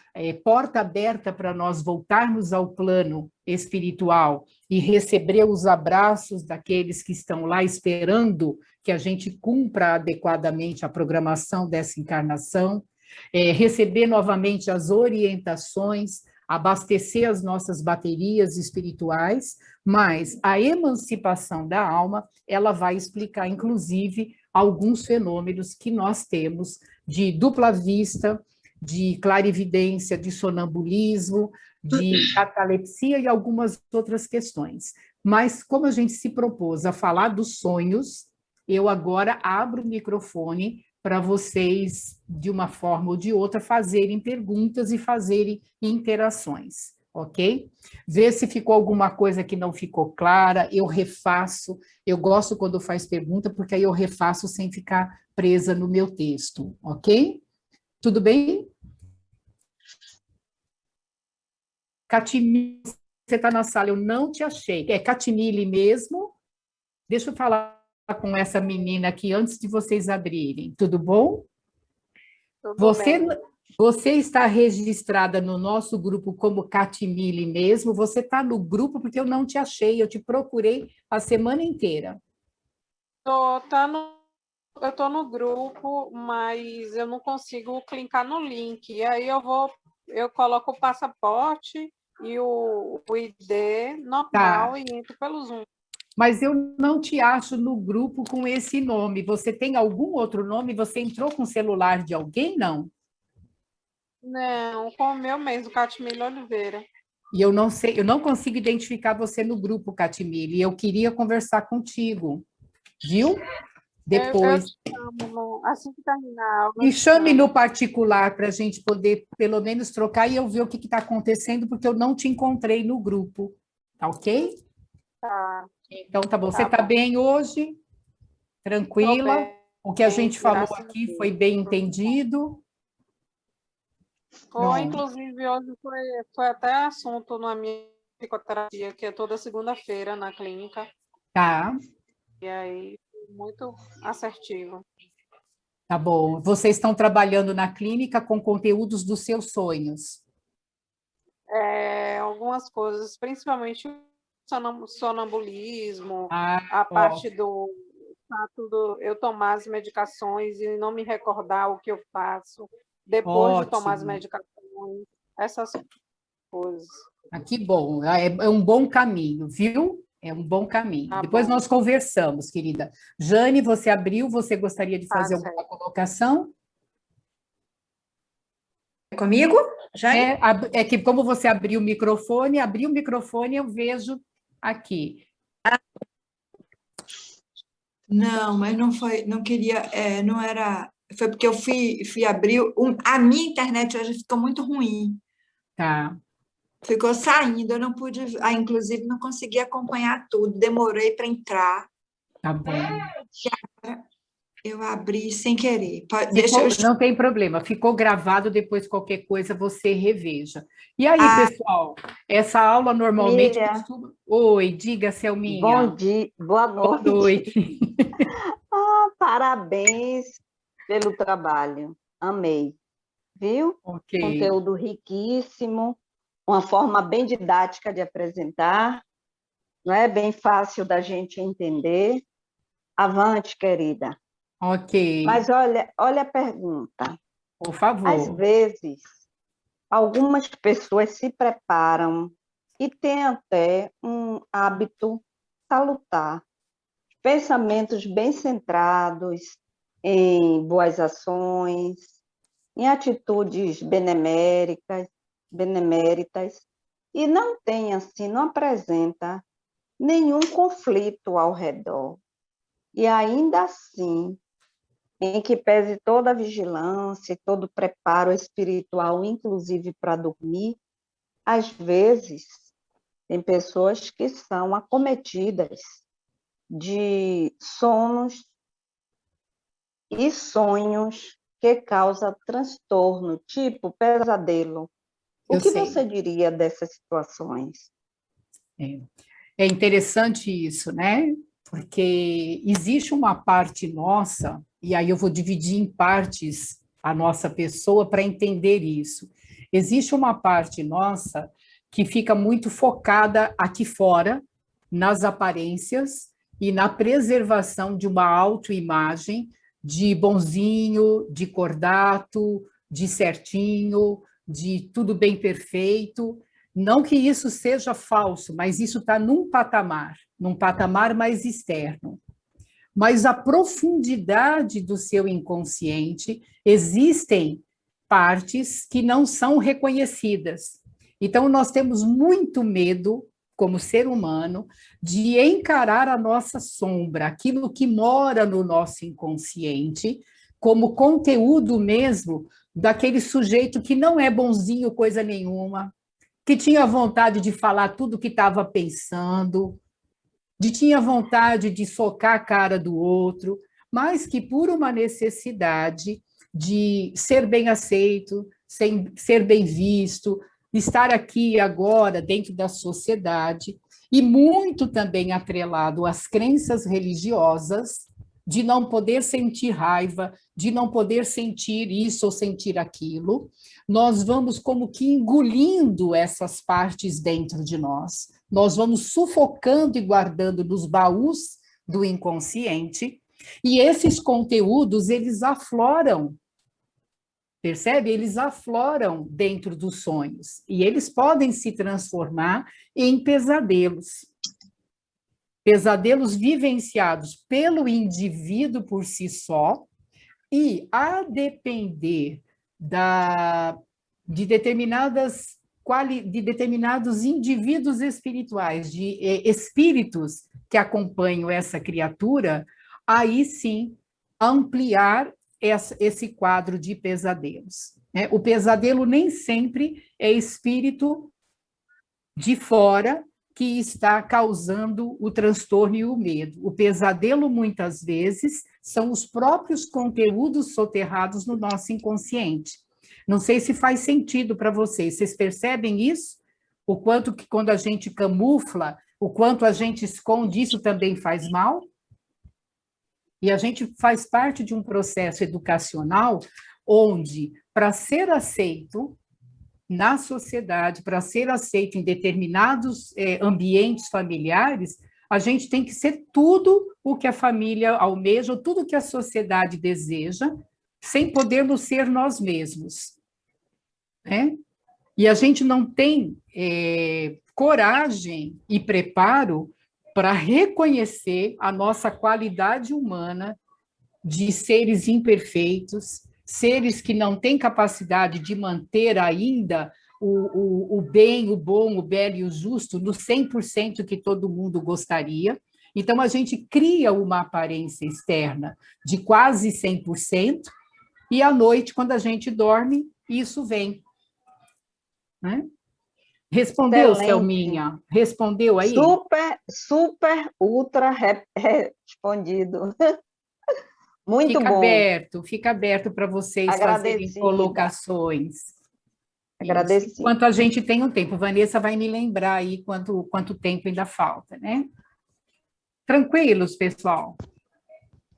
A: porta aberta para nós voltarmos ao plano espiritual e receber os abraços daqueles que estão lá esperando que a gente cumpra adequadamente a programação dessa encarnação, receber novamente as orientações, abastecer as nossas baterias espirituais, mas a emancipação da alma, ela vai explicar, inclusive, alguns fenômenos que nós temos de dupla vista, de clarividência, de sonambulismo, de catalepsia e algumas outras questões. Mas, como a gente se propôs a falar dos sonhos, eu agora abro o microfone para vocês, de uma forma ou de outra, fazerem perguntas e fazerem interações. ok? Vê se ficou alguma coisa que não ficou clara, eu refaço. Eu gosto quando faz pergunta, porque aí eu refaço sem ficar presa no meu texto, ok? Tudo bem? Catimile, você está na sala, eu não te achei. É Catimile mesmo? Deixa eu falar com essa menina aqui antes de vocês abrirem. Tudo bom?
B: Tudo
A: Você,
B: bem.
A: você está registrada no nosso grupo como Catimile mesmo? Você está no grupo porque eu não te achei, eu te procurei a semana inteira.
B: Eu tô no grupo, mas eu não consigo clicar no link. E aí eu coloco o passaporte e o ID
A: Tá,
B: normal e entro pelo Zoom.
A: mas eu não te acho no grupo com esse nome. Você tem algum outro nome? Você entrou com o celular de alguém? Não.
B: Não, com o meu mesmo, Catimilho Oliveira.
A: E eu não sei, eu não consigo identificar você no grupo, Catimile, e eu queria conversar contigo, viu?
B: Eu
A: Depois.
B: te chamo, assim que terminar a aula, eu
A: Me
B: te
A: chame no
B: chamo.
A: particular para a gente poder, pelo menos, trocar e eu ver o que está acontecendo, porque eu não te encontrei no grupo, tá ok?
B: Tá,
A: Então, tá bom. Você
B: tá
A: está
B: bom.
A: bem hoje?
B: Tô
A: Tranquila?
B: bem,
A: O que a gente falou
B: graças a
A: aqui foi
B: Deus.
A: bem entendido? Pronto.
B: Inclusive, hoje foi até assunto na minha psicoterapia, que é toda segunda-feira na clínica.
A: Tá,
B: E aí, muito assertivo.
A: tá bom. Vocês estão trabalhando na clínica com conteúdos dos seus sonhos.
B: Algumas coisas, principalmente o sonambulismo,
A: Ah,
B: a
A: ó,
B: parte do fato do eu tomar as medicações e não me recordar o que eu faço depois de tomar as
A: ótimo.
B: medicações, essas coisas.
A: Ah, que bom. Ah, é um bom caminho, viu? É um bom caminho.
B: Tá
A: Depois
B: bom,
A: nós conversamos, querida. Jane, você abriu, você gostaria de
B: tá
A: fazer alguma
B: certo.
A: colocação?
D: Comigo, Jane?
A: É que como você abriu o microfone, eu vejo aqui.
D: Não, mas não foi, não queria, não era, foi porque eu fui abrir, a minha internet hoje ficou muito ruim,
A: Tá,
D: ficou saindo, eu não pude, inclusive não consegui acompanhar tudo, demorei para entrar,
A: tá bom.
D: eu abri sem querer. Deixa eu...
A: Não tem problema, ficou gravado, depois qualquer coisa você reveja. E aí,
D: Ah,
A: pessoal, essa aula normalmente
E: Miriam,
A: costuma. Oi, diga,
E: bom
A: Selminha.
E: dia, boa
A: Boa
E: noite.
A: noite.
E: Parabéns pelo trabalho. Amei, viu?
A: Ok.
E: Conteúdo riquíssimo, uma forma bem didática de apresentar, não é bem fácil da gente entender. Avante, querida.
A: Ok,
E: Mas olha a pergunta.
A: por
E: Às
A: favor.
E: vezes, algumas pessoas se preparam e têm até um hábito salutar, pensamentos bem centrados em boas ações, em atitudes beneméritas, e não tem assim, não apresenta nenhum conflito ao redor. E ainda assim, em que pese toda a vigilância, todo o preparo espiritual, inclusive para dormir, às vezes tem pessoas que são acometidas de sonos e sonhos que causam transtorno, tipo pesadelo. O
A: Eu
E: que
A: sei.
E: você diria dessas situações?
A: É. É interessante isso, né? Porque existe uma parte nossa, e aí eu vou dividir em partes a nossa pessoa para entender isso. Existe uma parte nossa que fica muito focada aqui fora, nas aparências e na preservação de uma autoimagem de bonzinho, de cordato, de certinho, de tudo bem perfeito. Não que isso seja falso, mas isso está num patamar mais externo. Mas a profundidade do seu inconsciente, existem partes que não são reconhecidas. Então, nós temos muito medo, como ser humano, de encarar a nossa sombra, aquilo que mora no nosso inconsciente, como conteúdo mesmo daquele sujeito que não é bonzinho coisa nenhuma, que tinha vontade de falar tudo o que estava pensando, tinha vontade de socar a cara do outro, mas que por uma necessidade de ser bem aceito, ser bem visto, estar aqui e agora dentro da sociedade, e muito também atrelado às crenças religiosas, de não poder sentir raiva, de não poder sentir isso ou sentir aquilo, nós vamos como que engolindo essas partes dentro de nós, nós vamos sufocando e guardando nos baús do inconsciente, e esses conteúdos, eles afloram, percebe? Eles afloram dentro dos sonhos, e eles podem se transformar em pesadelos. Pesadelos vivenciados pelo indivíduo por si só, e a depender de determinados indivíduos espirituais, de espíritos que acompanham essa criatura, aí sim ampliar esse quadro de pesadelos. O pesadelo nem sempre é espírito de fora que está causando o transtorno e o medo. O pesadelo, muitas vezes, são os próprios conteúdos soterrados no nosso inconsciente. Não sei se faz sentido para vocês. Vocês percebem isso? O quanto que quando a gente camufla, o quanto a gente esconde, isso também faz mal? E a gente faz parte de um processo educacional onde, para ser aceito na sociedade, para ser aceito em determinados ambientes familiares, a gente tem que ser tudo o que a família almeja, ou tudo o que a sociedade deseja, sem podermos ser nós mesmos. Né? E a gente não tem coragem e preparo para reconhecer a nossa qualidade humana de seres imperfeitos, seres que não têm capacidade de manter ainda o bem, o bom, o belo e o justo no 100% que todo mundo gostaria. Então, a gente cria uma aparência externa de quase 100%, e à noite, quando a gente dorme, isso vem. Né? Respondeu,
E: Excelente.
A: Selminha? Respondeu aí?
E: Super, ultra respondido. Muito bom.
A: Fica aberto para vocês fazerem colocações.
E: Agradecido.
A: Enquanto a gente tem um tempo. Vanessa vai me lembrar aí quanto tempo ainda falta, né? Tranquilos, pessoal?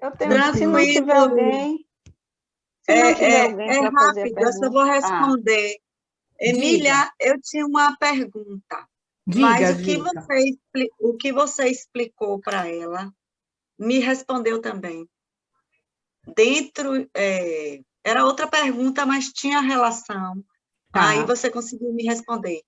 E: Eu tenho, se não tiver alguém...
F: É rápido, eu só vou responder. Emília,
A: Diga.
F: eu tinha uma pergunta.
A: Diga,
F: mas
A: diga.
F: o que você explicou para ela me respondeu também. Era outra pergunta, mas tinha relação.
A: Tá.
F: Aí você conseguiu me responder.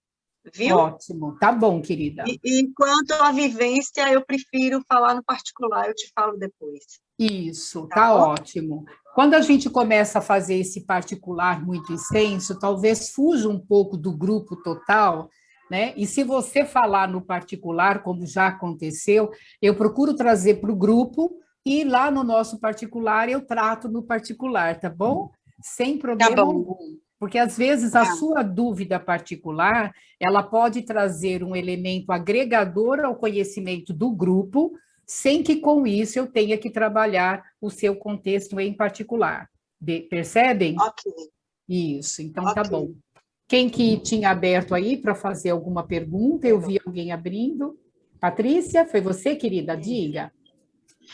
F: Viu?
A: Ótimo. Tá bom, querida.
F: E quanto à vivência, eu prefiro falar no particular, eu te falo depois.
A: Isso, tá ótimo. Quando a gente começa a fazer esse particular muito extenso, talvez fuja um pouco do grupo total, né? E se você falar no particular, como já aconteceu, eu procuro trazer para o grupo, e lá no nosso particular eu trato no particular, tá bom? Sem problema algum. Porque, às vezes, a sua dúvida particular, ela pode trazer um elemento agregador ao conhecimento do grupo, sem que, com isso, eu tenha que trabalhar o seu contexto em particular. Percebem?
F: Ok.
A: Isso, então tá bom. Quem que tinha aberto aí para fazer alguma pergunta? Eu vi alguém abrindo. Patrícia, foi você, querida? Diga.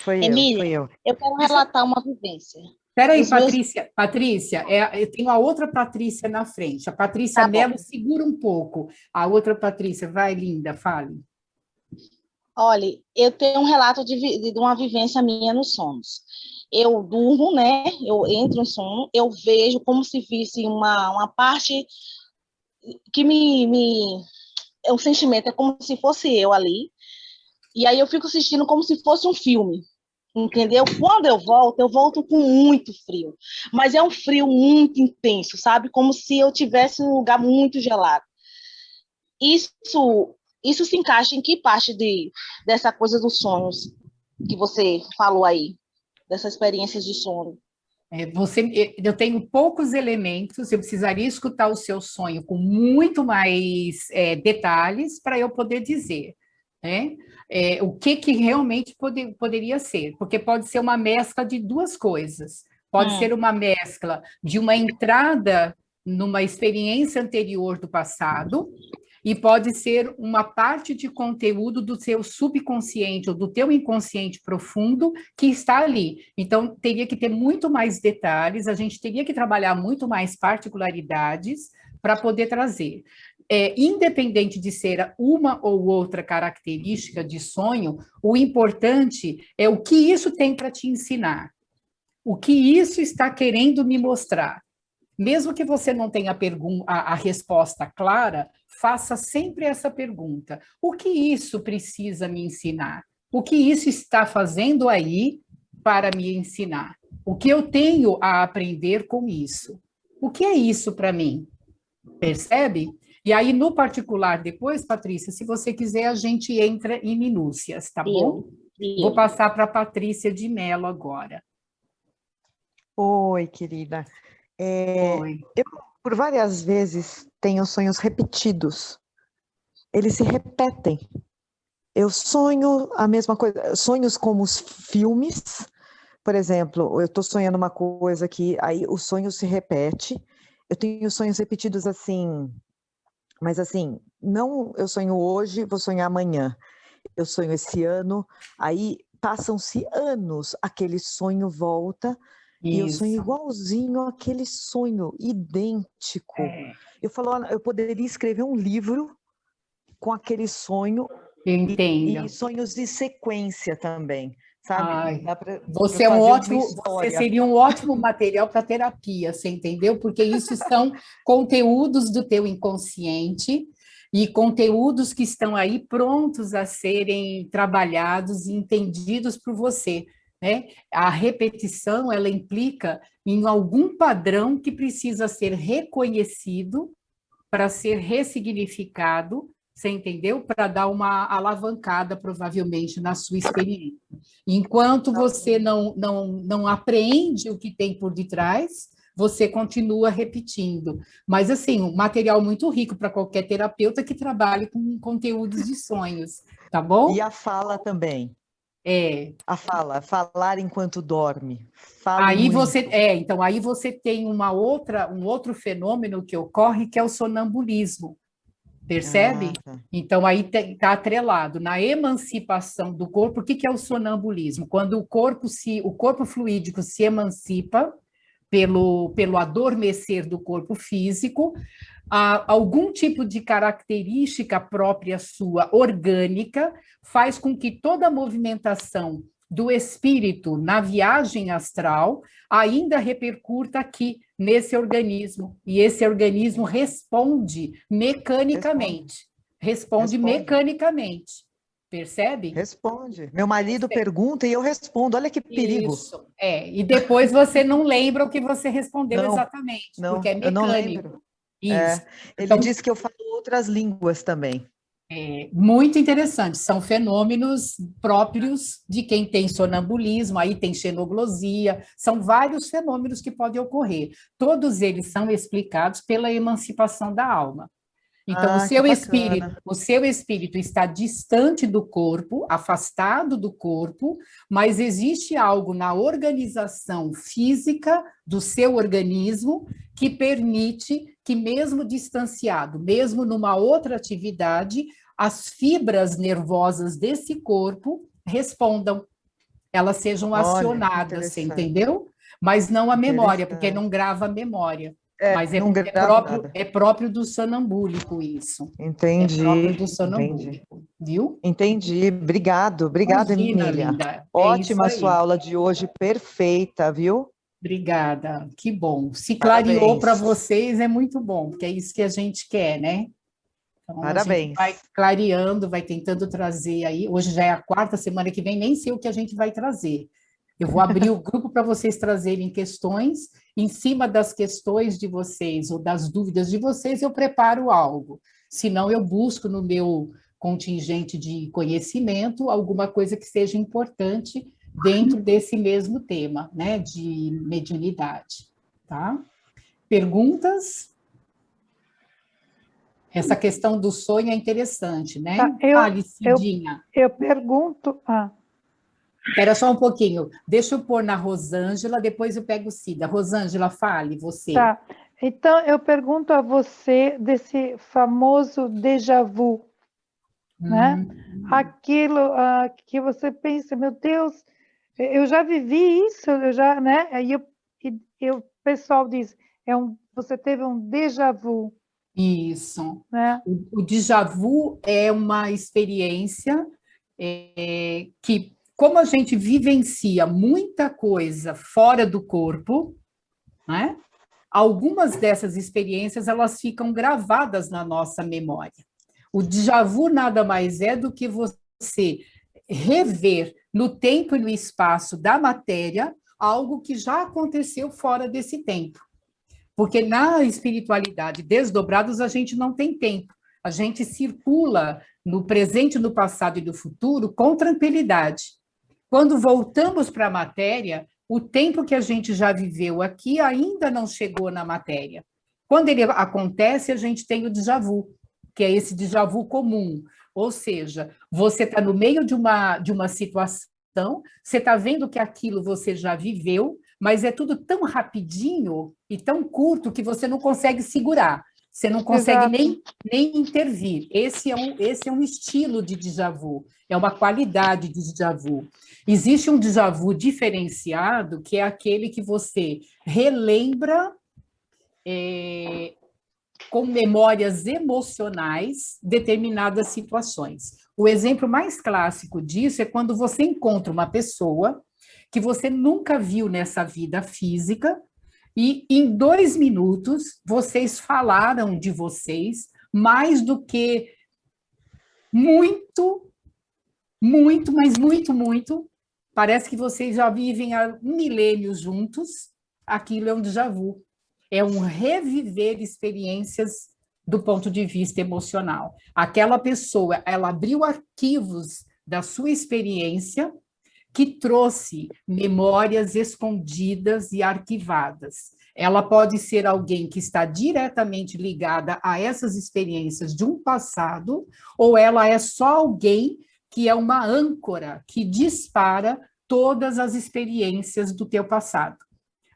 G: Emília, eu quero relatar uma vivência.
A: Espera aí, Patrícia. Patrícia, eu tenho a outra Patrícia na frente. A Patrícia Mello segura um pouco. A outra Patrícia, vai, linda, fale.
G: Olha, eu tenho um relato de uma vivência minha nos sonhos. Eu durmo, né? Eu entro em sono, eu vejo como se visse uma parte que é um sentimento, é como se fosse eu ali. E aí eu fico assistindo como se fosse um filme. Entendeu? Quando eu volto com muito frio. Mas é um frio muito intenso, sabe? Como se eu tivesse um lugar muito gelado. Isso se encaixa em que parte dessa coisa dos sonhos que você falou aí? Dessas experiências de sono?
A: Eu tenho poucos elementos, eu precisaria escutar o seu sonho com muito mais detalhes para eu poder dizer, né? O que realmente poderia ser, porque pode ser uma mescla de duas coisas. Pode ser uma mescla de uma entrada numa experiência anterior do passado, e pode ser uma parte de conteúdo do seu subconsciente ou do teu inconsciente profundo que está ali. Então, teria que ter muito mais detalhes, a gente teria que trabalhar muito mais particularidades para poder trazer. Independente de ser uma ou outra característica de sonho, o importante é o que isso tem para te ensinar, o que isso está querendo me mostrar. Mesmo que você não tenha a resposta clara, faça sempre essa pergunta: o que isso precisa me ensinar? O que isso está fazendo aí para me ensinar? O que eu tenho a aprender com isso? O que é isso para mim? Percebe? E aí, no particular, depois, Patrícia, se você quiser, a gente entra em minúcias, tá bom? Vou passar para a Patrícia de Mello agora.
H: Oi, querida.
A: Oi.
H: Eu, por várias vezes, tenho sonhos repetidos. Eles se repetem. Eu sonho a mesma coisa, sonhos como os filmes. Por exemplo, eu estou sonhando uma coisa aqui, aí o sonho se repete. Eu tenho sonhos repetidos assim, mas assim, não eu sonho hoje, vou sonhar amanhã. Eu sonho esse ano, aí passam-se anos, aquele sonho volta. E eu sonho igualzinho aquele sonho, idêntico. Eu falo, olha, eu poderia escrever um livro com aquele sonho e sonhos de sequência também, sabe?
A: Você seria um ótimo material para terapia, você entendeu? Porque isso são conteúdos do teu inconsciente e conteúdos que estão aí prontos a serem trabalhados e entendidos por você. Né? A repetição, ela implica em algum padrão que precisa ser reconhecido para ser ressignificado, você entendeu? Para dar uma alavancada, provavelmente, na sua experiência. Enquanto você não apreende o que tem por detrás, você continua repetindo. Mas, assim, um material muito rico para qualquer terapeuta que trabalhe com conteúdos de sonhos, tá bom?
H: E a fala também. Falar enquanto dorme.
A: Então aí você tem um outro fenômeno que ocorre, que é o sonambulismo, percebe? Então aí está atrelado na emancipação do corpo. O que é o sonambulismo? Quando o corpo fluídico se emancipa pelo adormecer do corpo físico, algum tipo de característica própria sua, orgânica, faz com que toda a movimentação do espírito na viagem astral ainda repercuta aqui nesse organismo, e esse organismo responde mecanicamente. Responde mecanicamente. Percebe?
H: Responde. Meu marido pergunta e eu respondo. Olha que perigo.
A: Isso, e depois você não lembra o que você respondeu exatamente, porque é mecânico.
H: Eu não lembro.
A: Isso.
H: Ele disse que eu falo outras línguas também.
A: Muito interessante, são fenômenos próprios de quem tem sonambulismo, aí tem xenoglosia, são vários fenômenos que podem ocorrer. Todos eles são explicados pela emancipação da alma. Então, o seu espírito está distante do corpo, afastado do corpo, mas existe algo na organização física do seu organismo que permite que, mesmo distanciado, mesmo numa outra atividade, as fibras nervosas desse corpo respondam, elas sejam acionadas, você entendeu? Mas não a memória, porque não grava a memória. Mas é próprio do sonambúlico isso.
H: Entendi.
A: É próprio do sonambúlico, viu?
H: Entendi. Obrigado, Emília.
A: Linda.
H: Ótima a sua aula de hoje, perfeita, viu?
A: Obrigada, que bom. Se clareou para vocês, é muito bom, porque é isso que a gente quer, né? Então,
H: parabéns.
A: A gente vai clareando, vai tentando trazer aí. Hoje já é a quarta, semana que vem, nem sei o que a gente vai trazer. Eu vou abrir o grupo para vocês trazerem questões. Em cima das questões de vocês ou das dúvidas de vocês, eu preparo algo. Se não, eu busco no meu contingente de conhecimento alguma coisa que seja importante dentro desse mesmo tema, né, de mediunidade, tá? Perguntas? Essa questão do sonho é interessante, né?
I: Tá,
A: Fale, Cidinha.
I: eu pergunto...
A: Espera só um pouquinho. Deixa eu pôr na Rosângela, depois eu pego Cida. Rosângela, fale, você.
I: Tá. Então, eu pergunto a você desse famoso déjà vu, né? Aquilo que você pensa, meu Deus, eu já vivi isso, eu já, né? Aí o pessoal diz, você teve um déjà vu.
A: Isso.
I: Né?
A: O déjà vu é uma experiência que, como a gente vivencia muita coisa fora do corpo, né? Algumas dessas experiências elas ficam gravadas na nossa memória. O déjà vu nada mais é do que você rever no tempo e no espaço da matéria algo que já aconteceu fora desse tempo. Porque na espiritualidade desdobrados a gente não tem tempo. A gente circula no presente, no passado e no futuro com tranquilidade. Quando voltamos para a matéria, o tempo que a gente já viveu aqui ainda não chegou na matéria. Quando ele acontece, a gente tem o déjà vu, que é esse déjà vu comum. Ou seja, você está no meio de uma situação, você está vendo que aquilo você já viveu, mas é tudo tão rapidinho e tão curto que você não consegue segurar. Você não consegue nem intervir. Esse é um estilo de déjà vu, é uma qualidade de déjà vu. Existe um déjà vu diferenciado, que é aquele que você relembra com memórias emocionais determinadas situações. O exemplo mais clássico disso é quando você encontra uma pessoa que você nunca viu nessa vida física, e em 2 minutos vocês falaram de vocês mais do que muito, mas muito. Parece que vocês já vivem há 1 milênio juntos. Aquilo é um déjà vu. É um reviver experiências do ponto de vista emocional. Aquela pessoa, ela abriu arquivos da sua experiência que trouxe memórias escondidas e arquivadas. Ela pode ser alguém que está diretamente ligada a essas experiências de um passado, ou ela é só alguém que é uma âncora que dispara todas as experiências do teu passado.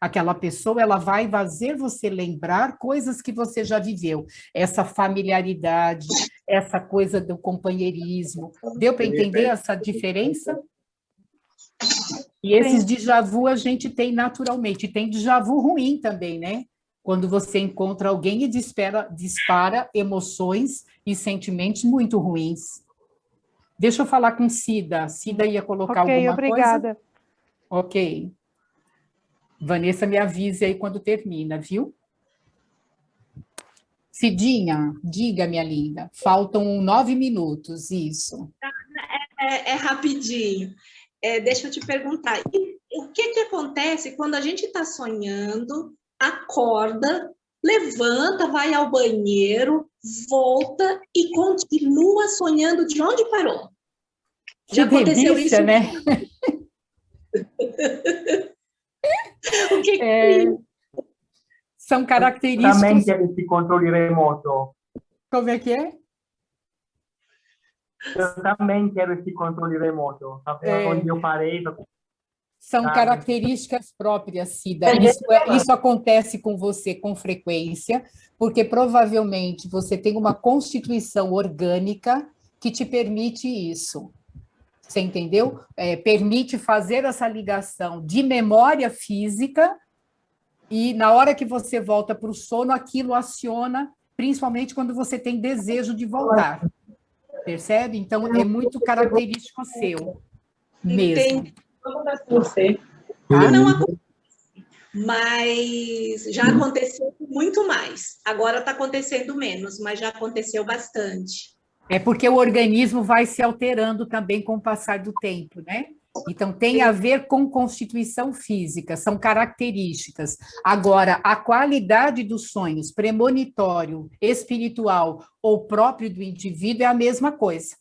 A: Aquela pessoa, ela vai fazer você lembrar coisas que você já viveu. Essa familiaridade, essa coisa do companheirismo. Deu para entender essa diferença? E esses déjà vu a gente tem naturalmente. Tem déjà vu ruim também, né? Quando você encontra alguém e dispara emoções e sentimentos muito ruins. Deixa eu falar com Cida. Cida ia colocar alguma
I: obrigada.
A: coisa? Ok. Vanessa, me avise aí quando termina, viu? Cidinha, diga, minha linda. Faltam 9 minutos, isso.
J: É rapidinho. Deixa eu te perguntar, o que acontece quando a gente está sonhando, acorda, levanta, vai ao banheiro, volta e continua sonhando de onde parou? Já aconteceu
A: delícia,
J: isso?
A: Né?
J: O que
A: São características...
K: Também quero esse controle remoto.
A: Como é que é?
K: Eu também quero esse controle remoto. Onde eu parei...
A: São características próprias, Cida. Isso acontece com você com frequência, porque provavelmente você tem uma constituição orgânica que te permite isso. Você entendeu? Permite fazer essa ligação de memória física e na hora que você volta para o sono, aquilo aciona, principalmente quando você tem desejo de voltar. Percebe? Então, é muito característico seu mesmo.
J: Entendi. Não acontece, mas já aconteceu muito mais. Agora está acontecendo menos, mas já aconteceu bastante.
A: É porque o organismo vai se alterando também com o passar do tempo, né? Então, tem a ver com constituição física, são características. Agora, a qualidade dos sonhos, premonitório, espiritual ou próprio do indivíduo é a mesma coisa.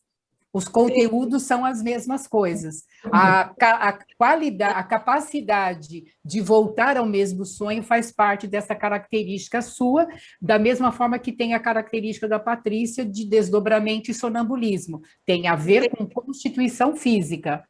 A: Os conteúdos são as mesmas coisas. A qualidade, a capacidade de voltar ao mesmo sonho faz parte dessa característica sua, da mesma forma que tem a característica da Patrícia de desdobramento e sonambulismo. Tem a ver com constituição física,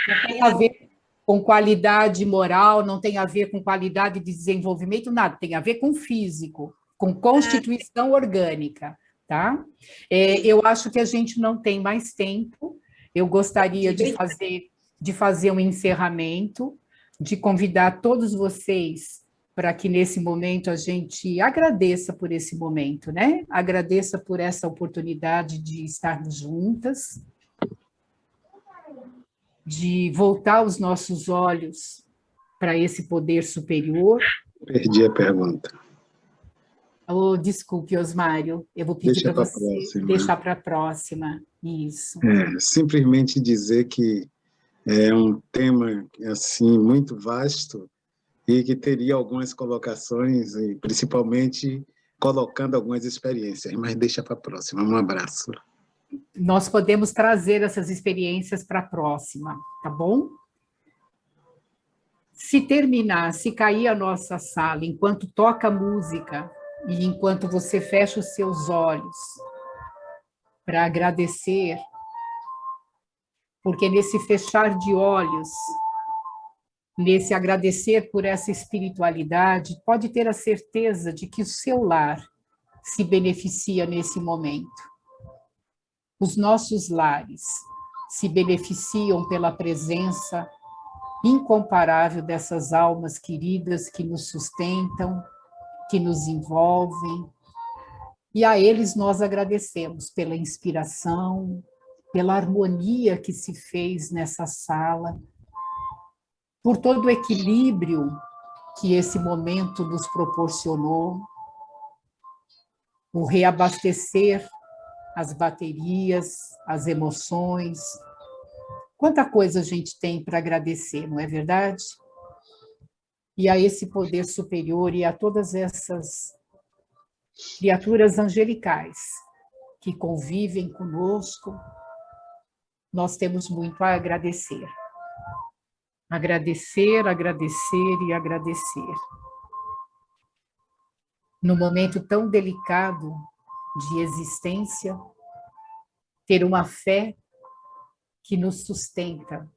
A: não tem a ver com qualidade moral, não tem a ver com qualidade de desenvolvimento, nada, tem a ver com físico, com constituição orgânica, tá? Eu acho que a gente não tem mais tempo. Eu gostaria de fazer um encerramento, de convidar todos vocês para que nesse momento a gente agradeça por esse momento, né? Agradeça por essa oportunidade de estarmos juntas, de voltar os nossos olhos para esse poder superior.
L: Perdi a pergunta.
A: Oh, desculpe, Osmário, eu vou pedir para você deixar para a próxima. Isso.
L: Simplesmente dizer que é um tema assim muito vasto e que teria algumas colocações, e principalmente colocando algumas experiências, mas deixa para a próxima. Um abraço.
A: Nós podemos trazer essas experiências para a próxima, tá bom? Se terminar, se cair a nossa sala enquanto toca música, e enquanto você fecha os seus olhos para agradecer, porque nesse fechar de olhos, nesse agradecer por essa espiritualidade, pode ter a certeza de que o seu lar se beneficia nesse momento. Os nossos lares se beneficiam pela presença incomparável dessas almas queridas que nos sustentam, que nos envolvem, e a eles nós agradecemos pela inspiração, pela harmonia que se fez nessa sala, por todo o equilíbrio que esse momento nos proporcionou, o reabastecer as baterias, as emoções. Quanta coisa a gente tem para agradecer, não é verdade? E a esse poder superior e a todas essas criaturas angelicais que convivem conosco, nós temos muito a agradecer. Agradecer, agradecer e agradecer. No momento tão delicado de existência, ter uma fé que nos sustenta,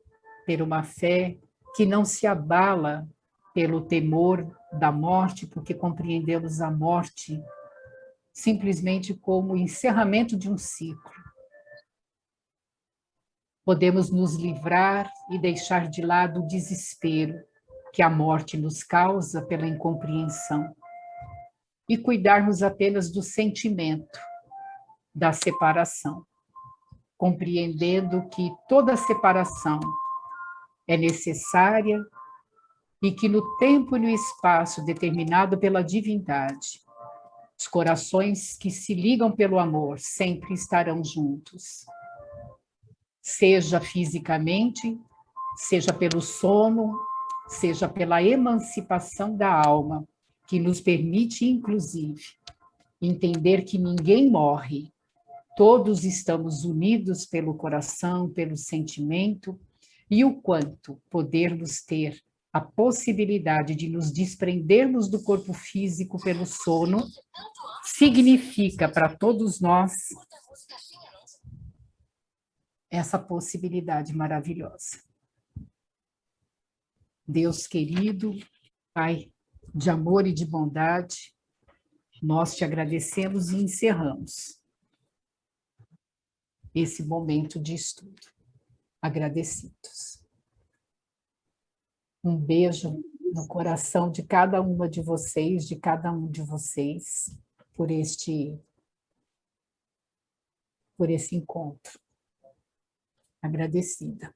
A: ter uma fé que não se abala pelo temor da morte, porque compreendemos a morte simplesmente como o encerramento de um ciclo. Podemos nos livrar e deixar de lado o desespero que a morte nos causa pela incompreensão e cuidarmos apenas do sentimento da separação, compreendendo que toda separação é necessária e que no tempo e no espaço determinado pela divindade, os corações que se ligam pelo amor sempre estarão juntos. Seja fisicamente, seja pelo sono, seja pela emancipação da alma, que nos permite, inclusive, entender que ninguém morre, todos estamos unidos pelo coração, pelo sentimento, e o quanto podermos ter a possibilidade de nos desprendermos do corpo físico pelo sono significa para todos nós essa possibilidade maravilhosa. Deus querido, Pai de amor e de bondade, nós te agradecemos e encerramos esse momento de estudo, agradecidos. Um beijo no coração de cada uma de vocês, de cada um de vocês, por esse encontro. Agradecida.